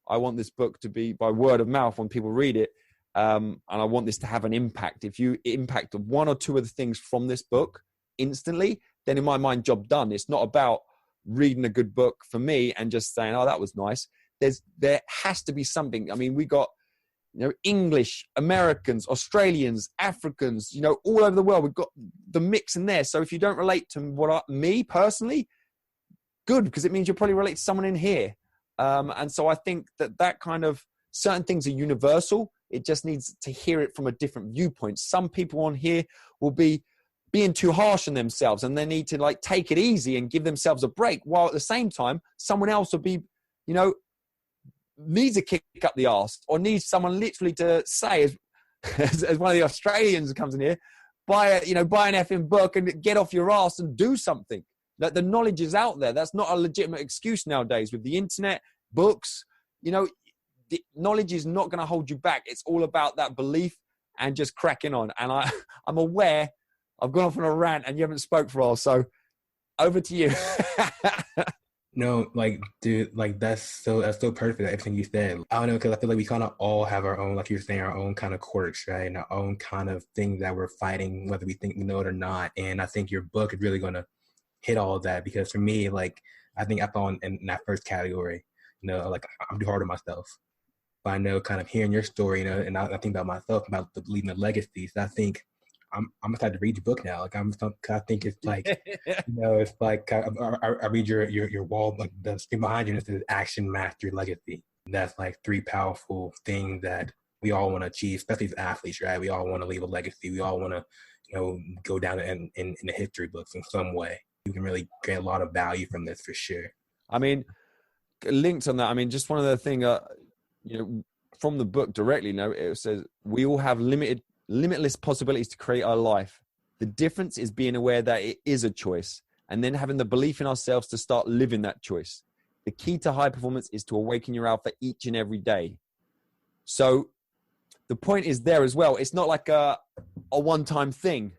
Speaker 3: I want this book to be by word of mouth when people read it. And I want this to have an impact. If you impact one or two of the things from this book instantly, then in my mind, job done. It's not about reading a good book for me and just saying, oh, that was nice. There has to be something. I mean, we got, English, Americans, Australians, Africans, all over the world. We've got the mix in there. So if you don't relate to me personally, good, because it means you'll probably relate to someone in here. And so I think that kind of certain things are universal. It just needs to hear it from a different viewpoint. Some people on here will be being too harsh on themselves and they need to take it easy and give themselves a break, while at the same time, someone else will be, needs a kick up the arse, or needs someone literally to say, as one of the Australians comes in here, buy an effing book and get off your arse and do something. That the knowledge is out there. That's not a legitimate excuse nowadays with the internet, books. The knowledge is not going to hold you back. It's all about that belief and just cracking on. And I'm aware I've gone off on a rant and you haven't spoke for a while, so over to you.
Speaker 4: No, dude, that's so perfect, everything you said. I don't know, because I feel like we kind of all have our own, like you were saying, our own kind of quirks, right? And our own kind of things that we're fighting, whether we think we know it or not. And I think your book is really going to hit all of that, because for me, I think I fall in that first category, I'm too hard on myself. But I know kind of hearing your story, and I think about myself, about leaving a legacy. So I think I'm excited to read your book now. I think it's it's like I read your wall, the screen behind you, and it says Action Mastery Legacy. That's 3 powerful things that we all want to achieve, especially as athletes, right? We all want to leave a legacy. We all want to, go down in the history books in some way. You can really get a lot of value from this for sure.
Speaker 3: I mean, linked on that, I mean, just one of the things, from the book directly, it says we all have limitless possibilities to create our life. The difference is being aware that it is a choice and then having the belief in ourselves to start living that choice. The key to high performance is to awaken your alpha each and every day. So the point is there as well. It's not like a one-time thing.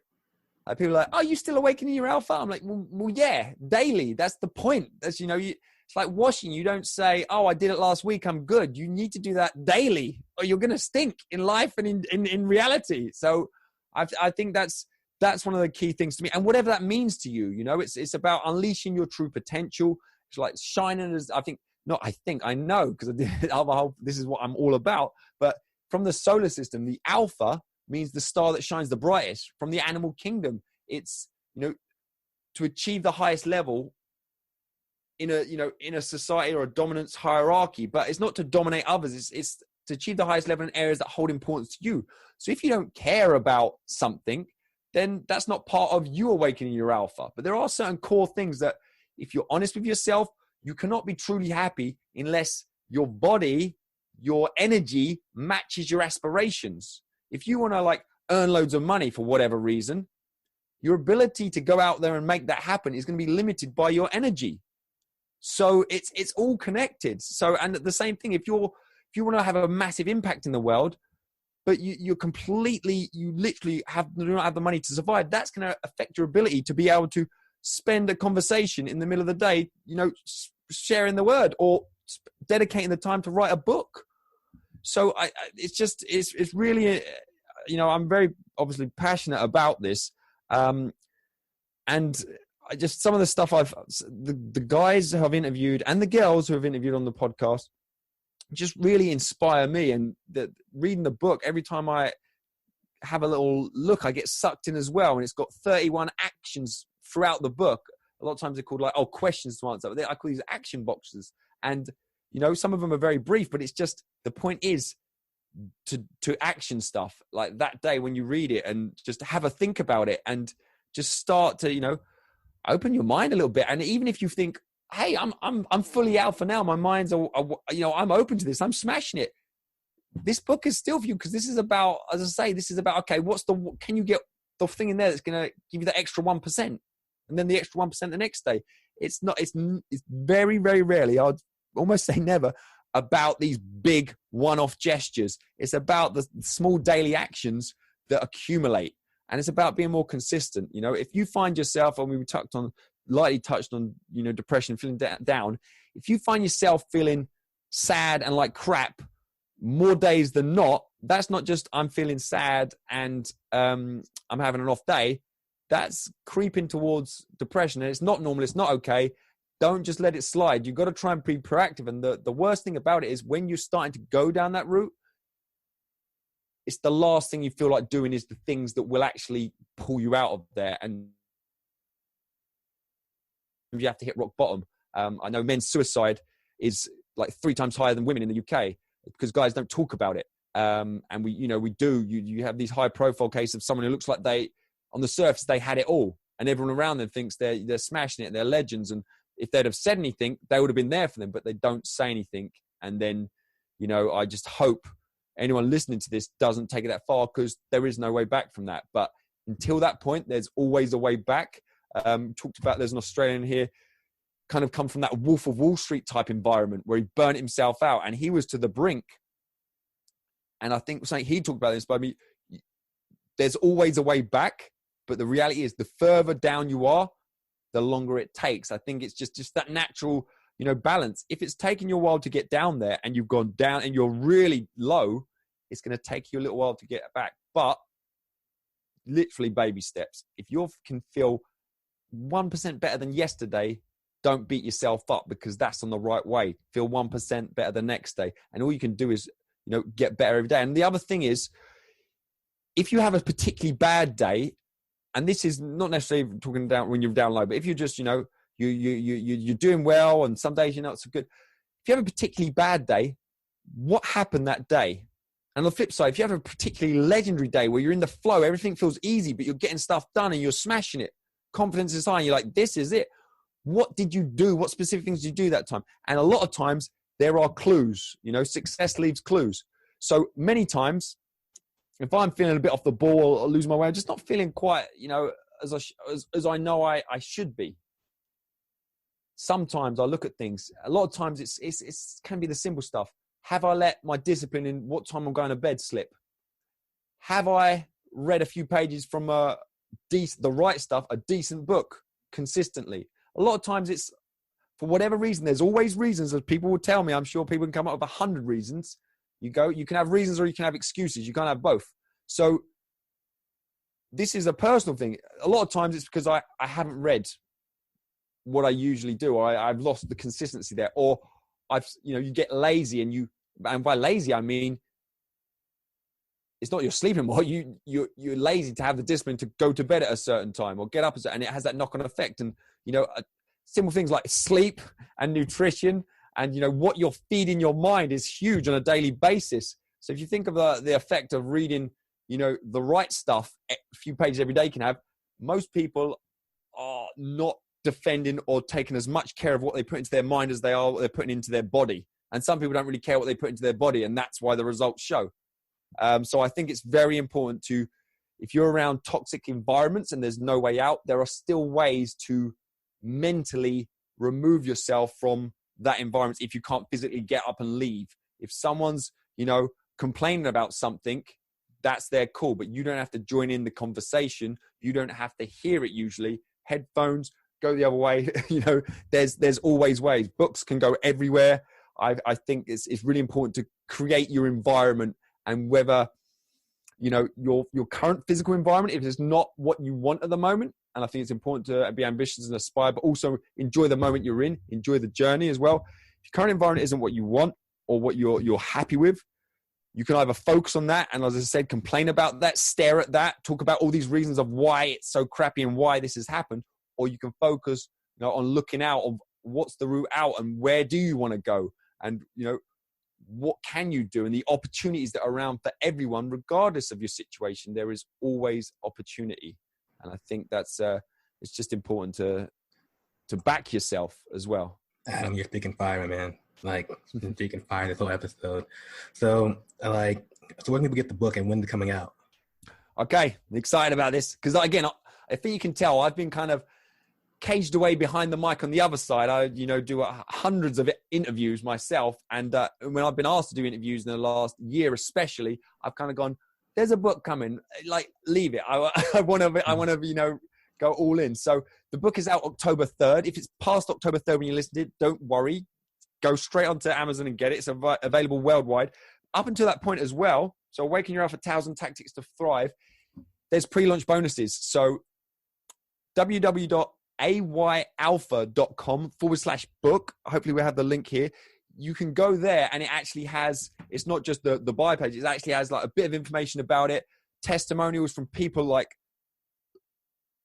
Speaker 3: People are like, "Oh, you still awakening your alpha?" I'm like, well, yeah, daily. That's the point. That's, it's like washing. You don't say, "Oh, I did it last week, I'm good." You need to do that daily, or you're going to stink in life and in reality. So I think that's one of the key things to me. And whatever that means to you, it's about unleashing your true potential. It's like shining as I know, because this is what I'm all about. But from the solar system, the alpha means the star that shines the brightest. From the animal kingdom, it's, to achieve the highest level in a society or a dominance hierarchy, but it's not to dominate others. It's to achieve the highest level in areas that hold importance to you. So if you don't care about something, then that's not part of you awakening your alpha. But there are certain core things that, if you're honest with yourself, you cannot be truly happy unless your body, your energy matches your aspirations. If you want to earn loads of money for whatever reason, your ability to go out there and make that happen is going to be limited by your energy. So it's all connected. So, and the same thing, if you want to have a massive impact in the world, but you literally do not have the money to survive, that's going to affect your ability to be able to spend a conversation in the middle of the day, sharing the word or dedicating the time to write a book. So it's really, I'm very obviously passionate about this. And some of the stuff the guys who I've interviewed and the girls who have interviewed on the podcast just really inspire me. And reading the book, every time I have a little look, I get sucked in as well. And it's got 31 actions throughout the book. A lot of times they're called questions to answer. I call these action boxes. And, some of them are very brief, but it's just, the point is to action stuff like that day when you read it and just have a think about it and just start to, open your mind a little bit. And even if you think, hey, I'm fully alpha now, my mind's, I'm open to this, I'm smashing it. This book is still for you, because this is about, as I say, this is about, okay, can you get the thing in there that's going to give you the extra 1%, and then the extra 1% the next day? It's very, very rarely, I'd almost say never, about these big one-off gestures. It's about the small daily actions that accumulate, and it's about being more consistent. If you find yourself, and we lightly touched on, depression, feeling down. If you find yourself feeling sad and like crap more days than not, that's not just I'm feeling sad and I'm having an off day. That's creeping towards depression, and it's not normal. It's not okay. Don't just let it slide. You've got to try and be proactive. And the worst thing about it is when you're starting to go down that route, it's the last thing you feel like doing is the things that will actually pull you out of there. And you have to hit rock bottom. I know men's suicide is like 3 times higher than women in the UK because guys don't talk about it. And we do. You have these high profile cases of someone who looks like on the surface, they had it all. And everyone around them thinks they're smashing it. They're legends. And if they'd have said anything, they would have been there for them, but they don't say anything. And then, I just hope anyone listening to this doesn't take it that far, because there is no way back from that. But until that point, there's always a way back. Talked about, there's an Australian here, kind of come from that Wolf of Wall Street type environment where he burnt himself out and he was to the brink. And I think something he talked about inspired me. There's always a way back, but the reality is the further down you are, the longer it takes. I think it's just that natural, balance. If it's taking you a while to get down there and you've gone down and you're really low, it's going to take you a little while to get back. But literally baby steps. If you can feel 1% better than yesterday, don't beat yourself up, because that's on the right way. Feel 1% better the next day. And all you can do is, get better every day. And the other thing is, if you have a particularly bad day, and this is not necessarily talking down when you're down low, but if you're just, you're doing well and some days you're not so good. If you have a particularly bad day, what happened that day? And on the flip side, if you have a particularly legendary day where you're in the flow, everything feels easy, but you're getting stuff done and you're smashing it, confidence is high, and you're like, this is it. What did you do? What specific things did you do that time? And a lot of times there are clues, success leaves clues. So many times, if I'm feeling a bit off the ball or losing my way, I'm just not feeling quite, as I know I should be. Sometimes I look at things. A lot of times it can be the simple stuff. Have I let my discipline in what time I'm going to bed slip? Have I read a few pages from the right stuff, a decent book consistently? A lot of times it's for whatever reason. There's always reasons, as people will tell me. I'm sure people can come up with 100 reasons. You can have reasons or you can have excuses. You can't have both. So this is a personal thing. A lot of times it's because I haven't read what I usually do, or I've lost the consistency there, or you get lazy, and by lazy I mean it's not you're sleeping more. You're lazy to have the discipline to go to bed at a certain time or get up, and it has that knock-on effect. And simple things like sleep and nutrition, and what you're feeding your mind is huge on a daily basis. So if you think of the effect of reading, the right stuff, a few pages every day can have, most people are not defending or taking as much care of what they put into their mind as they are what they're putting into their body. And some people don't really care what they put into their body, and that's why the results show. So I think it's very important if you're around toxic environments and there's no way out, there are still ways to mentally remove yourself from that environment if you can't physically get up and leave. If someone's, complaining about something, that's their call, but you don't have to join in the conversation. You don't have to hear it usually. Headphones, go the other way. There's always ways. Books can go everywhere. I think it's really important to create your environment, and whether, your current physical environment, if it's not what you want at the moment. And I think it's important to be ambitious and aspire, but also enjoy the moment you're in, enjoy the journey as well. If your current environment isn't what you want or what you're happy with, you can either focus on that and, as I said, complain about that, stare at that, talk about all these reasons of why it's so crappy and why this has happened, or you can focus, on looking out of what's the route out and where do you want to go, and what can you do, and the opportunities that are around for everyone, regardless of your situation. There is always opportunity, and I think that's it's just important to back yourself as well.
Speaker 4: Adam, you're speaking fire, man. Like, speaking fire this whole episode. So when can people get the book and when it's coming out?
Speaker 3: Okay, I'm excited about this because, again, I think you can tell I've been kind of caged away behind the mic on the other side. I, do hundreds of interviews myself. And when I've been asked to do interviews in the last year, especially, I've kind of gone, there's a book coming, like, leave it. I want to, go all in. So the book is out October 3rd. If it's past October 3rd when you listen to it, don't worry. Go straight onto Amazon and get it. It's available worldwide. Up until that point as well, so Awaken Your Alpha 1,000 Tactics to Thrive, there's pre-launch bonuses. So www.ayalpha.com/book. Hopefully we have the link here. You can go there and it actually has, it's not just the buy page, it actually has like a bit of information about it, testimonials from people like,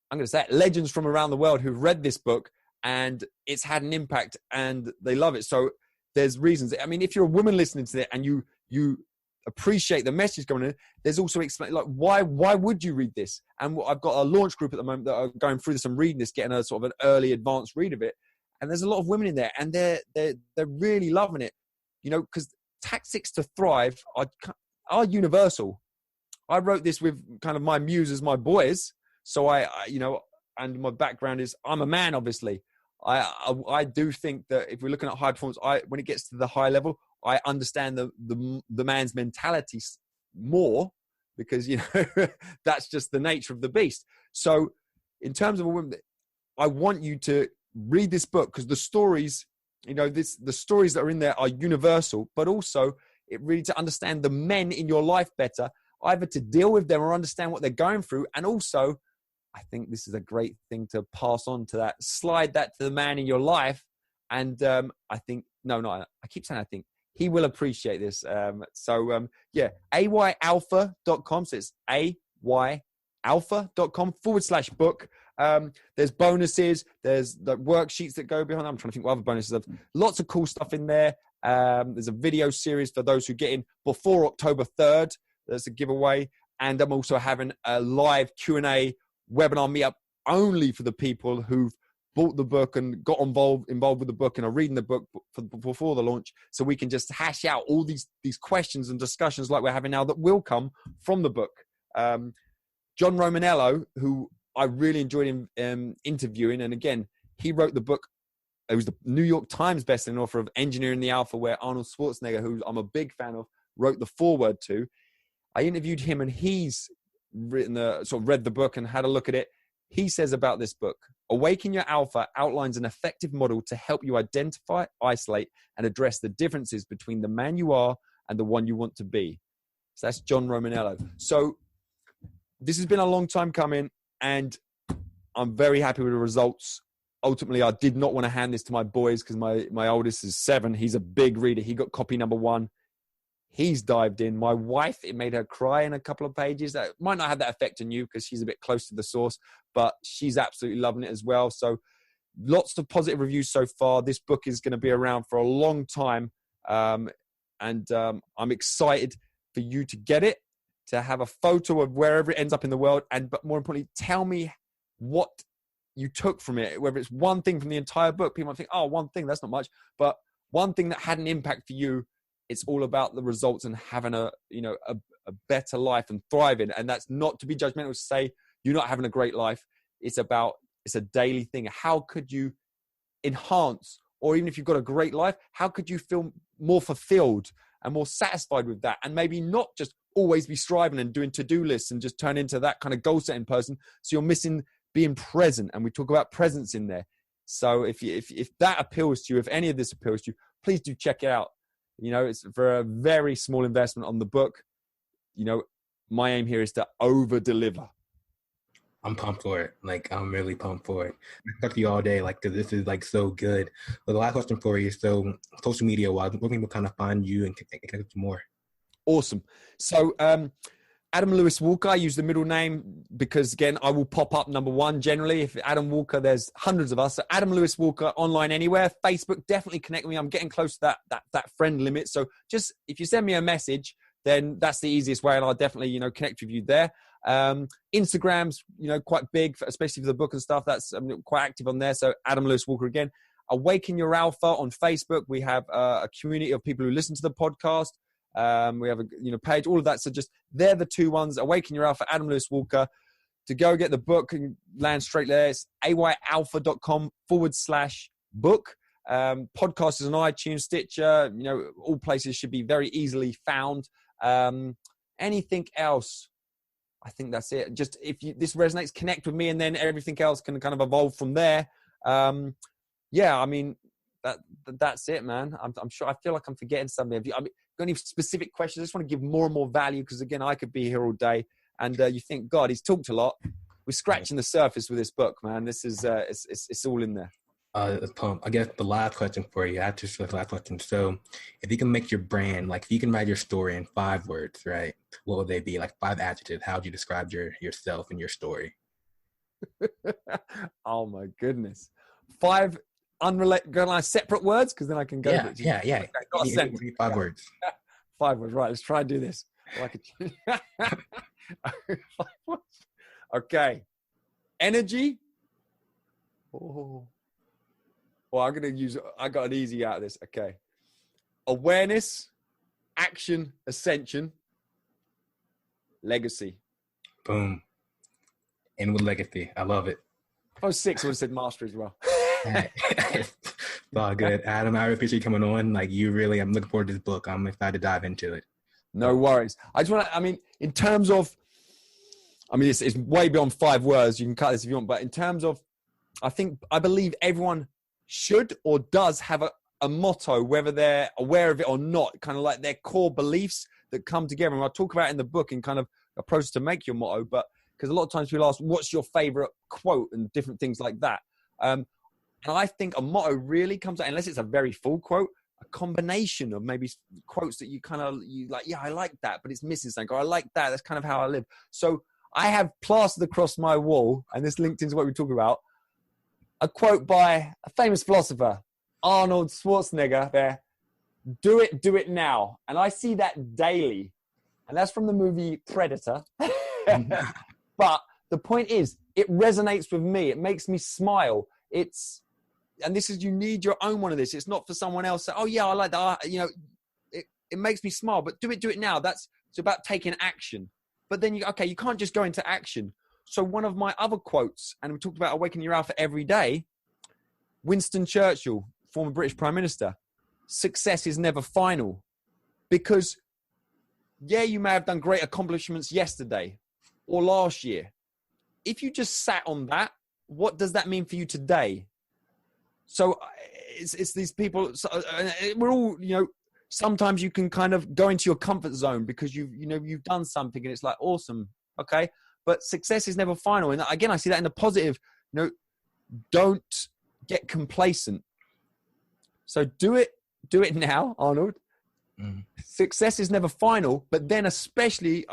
Speaker 3: I'm going to say it, legends from around the world who've read this book and it's had an impact and they love it. So there's reasons. I mean, if you're a woman listening to it and you appreciate the message going in, there's also explain like why would you read this? And I've got a launch group at the moment that are going through this and reading this, getting a sort of an early advanced read of it. And there's a lot of women in there and they're really loving it, because Tactics to Thrive are universal. I wrote this with kind of my muse as my boys. So I and my background is I'm a man, obviously. I do think that if we're looking at high performance, when it gets to the high level, I understand the man's mentality more because, that's just the nature of the beast. So in terms of a woman, I want you to read this book because the stories, the stories that are in there are universal, but also it really to understand the men in your life better, either to deal with them or understand what they're going through. And also, I think this is a great thing to pass on to that, slide that to the man in your life. And I think, I keep saying I think, he will appreciate this. ayalpha.com. So it's ayalpha.com/book. There's bonuses. There's the worksheets that go behind. I'm trying to think what other bonuses are. Lots of cool stuff in there. There's a video series for those who get in before October 3rd. There's a giveaway. And I'm also having a live Q&A webinar meetup only for the people who've bought the book and got involved with the book and are reading the book before the launch, so we can just hash out all these questions and discussions like we're having now that will come from the book. John Romanello, who I really enjoyed interviewing, and again, he wrote the book. It was the New York Times bestselling author of Engineering the Alpha, where Arnold Schwarzenegger, who I'm a big fan of, wrote the foreword to. I interviewed him and he's read the book and had a look at it. He says about this book, Awaken Your Alpha outlines an effective model to help you identify, isolate, and address the differences between the man you are and the one you want to be. So that's John Romanello. So this has been a long time coming, and I'm very happy with the results. Ultimately, I did not want to hand this to my boys because my oldest is 7. He's a big reader. He got copy number 1. He's dived in. My wife, it made her cry in a couple of pages. That might not have that effect on you because she's a bit close to the source, but she's absolutely loving it as well. So lots of positive reviews so far. This book is going to be around for a long time. I'm excited for you to get it, to have a photo of wherever it ends up in the world. But more importantly, tell me what you took from it, whether it's one thing from the entire book. People might think, oh, one thing, that's not much. But one thing that had an impact for you. It's all about the results and having a better life and thriving. And that's not to be judgmental to say you're not having a great life. It's a daily thing. How could you enhance, or even if you've got a great life, how could you feel more fulfilled and more satisfied with that? And maybe not just always be striving and doing to-do lists and just turn into that kind of goal setting person. So you're missing being present. And we talk about presence in there. So if that appeals to you, if any of this appeals to you, please do check it out. You know, it's for a very small investment on the book. You know, my aim here is to over deliver.
Speaker 4: I'm pumped for it. Like, I'm really pumped for it. I talk to you all day, like, because this is like so good. But the last question for you, so social media wise, where can people kind of find you and connect with you more?
Speaker 3: Awesome. So, Adam Lewis Walker, I use the middle name because, again, I will pop up number one generally. If Adam Walker, there's hundreds of us. So Adam Lewis Walker online anywhere. Facebook, definitely connect with me. I'm getting close to that friend limit. So just if you send me a message, then that's the easiest way, and I'll definitely, you know, connect with you there. Instagram's, you know, quite big, especially for the book and stuff. I'm quite active on there. So Adam Lewis Walker again. Awaken Your Alpha on Facebook. We have a community of people who listen to the podcast. We have a page, all of that. So just they're the two ones. Awaken Your Alpha, Adam Lewis Walker. To go get the book and land straight there, it's ayalpha.com/book. Podcast is on iTunes, Stitcher. You know, all places should be very easily found. Anything else? I think that's it. Just if this resonates, connect with me, and then everything else can kind of evolve from there. Yeah, I mean, that's it, man. I'm sure. I feel like I'm forgetting something. Have you got any specific questions? I just want to give more and more value because, again, I could be here all day. And you think, God, he's talked a lot. We're scratching the surface with this book, man. This is it's all in there.
Speaker 4: Pump. I guess the last question for you. The last question. So, if you can make your brand, like if you can write your story in 5 words, right? What would they be? Like 5 adjectives. How would you describe yourself and your story?
Speaker 3: Oh my goodness! 5 unrelated, separate words, because then I can go.
Speaker 4: Yeah.
Speaker 3: Okay, got a sentence.
Speaker 4: 5 words.
Speaker 3: 5 words. Right. Let's try and do this. Okay. Energy. Oh. Well, I got an easy out of this. Okay. Awareness, action, ascension, legacy.
Speaker 4: Boom. And with legacy. I love it.
Speaker 3: If I was 6, I would have said mastery as well.
Speaker 4: It's all good. Adam, I really appreciate you coming on. Like, I'm looking forward to this book. I'm excited to dive into it.
Speaker 3: No worries. In terms of, it's way beyond 5 words. You can cut this if you want. But in terms of, I believe everyone should or does have a motto, whether they're aware of it or not, kind of like their core beliefs that come together. And I talk about it in the book in kind of a process to make your motto. But because a lot of times people ask, what's your favorite quote and different things like that. And I think a motto really comes out, unless it's a very full quote, a combination of maybe quotes that you like, yeah, I like that, but it's missing something. Or I like that. That's kind of how I live. So I have plastered across my wall, and this linked into what we talk about, a quote by a famous philosopher, Arnold Schwarzenegger there, do it now. And I see that daily. And that's from the movie Predator. But the point is, it resonates with me. It makes me smile. And this is, you need your own one of this. It's not for someone else. So, oh yeah, I like that. It makes me smile, but do it now. It's about taking action. But then you can't just go into action. So one of my other quotes, and we talked about awakening your alpha every day, Winston Churchill, former British Prime Minister, success is never final. Because, yeah, you may have done great accomplishments yesterday or last year. If you just sat on that, what does that mean for you today? So it's these people, we're all, sometimes you can kind of go into your comfort zone because you've done something and it's like, awesome. Okay. But success is never final. And again, I see that in the positive, don't get complacent. So do it now, Arnold. Mm. Success is never final, but then especially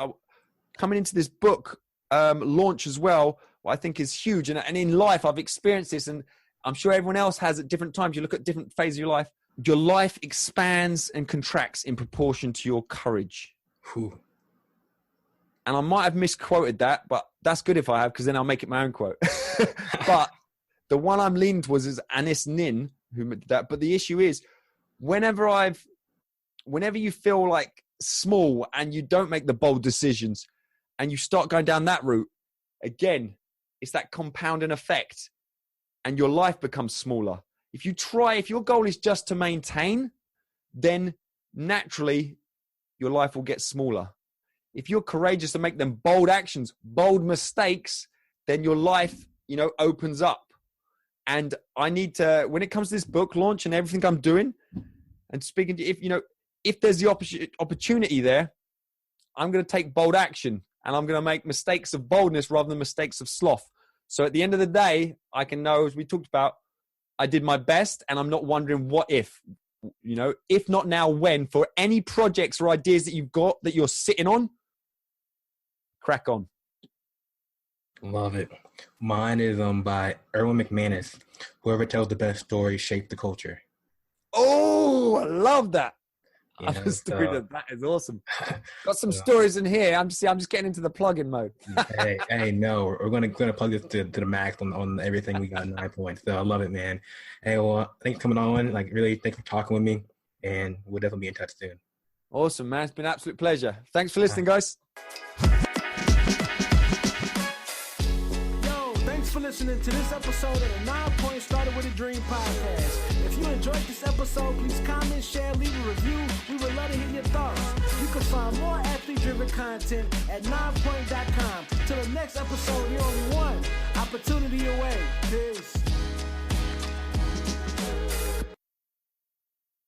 Speaker 3: coming into this book launch as well, what I think is huge. And in life, I've experienced this, and I'm sure everyone else has at different times. You look at different phases of your life expands and contracts in proportion to your courage.
Speaker 4: Whew.
Speaker 3: And I might have misquoted that, but that's good if I have, because then I'll make it my own quote. But the one I'm leaning towards is Anis Nin, who did that. But the issue is, whenever you feel like small and you don't make the bold decisions and you start going down that route, again, it's that compounding effect and your life becomes smaller. If your goal is just to maintain, then naturally your life will get smaller. If you're courageous to make them bold actions, bold mistakes, then your life opens up. And I need to, when it comes to this book launch and everything I'm doing, and speaking to, if there's the opportunity there, I'm going to take bold action, and I'm going to make mistakes of boldness rather than mistakes of sloth. So at the end of the day, I can know, as we talked about, I did my best, and I'm not wondering what if not now, when, for any projects or ideas that you've got that you're sitting on, crack on.
Speaker 4: Love it. Mine is by Erwin McManus. Whoever tells the best story shaped the culture.
Speaker 3: Oh, I love that.
Speaker 4: That
Speaker 3: is awesome. Got some stories in here. I'm just getting into the plug-in mode.
Speaker 4: hey, no, we're gonna plug this to the max on everything we got in 9 points. So I love it, man. Hey, well, thanks for coming on. Like, really, thanks for talking with me, and we'll definitely be in touch soon.
Speaker 3: Awesome, man. It's been an absolute pleasure. Thanks for listening, guys.
Speaker 2: For listening to this episode of the 9 Point Started With a Dream podcast. If you enjoyed this episode, please comment, share, leave a review. We would love to hear your thoughts. You can find more athlete-driven content at 9point.com. Till the next episode, you're only one opportunity away.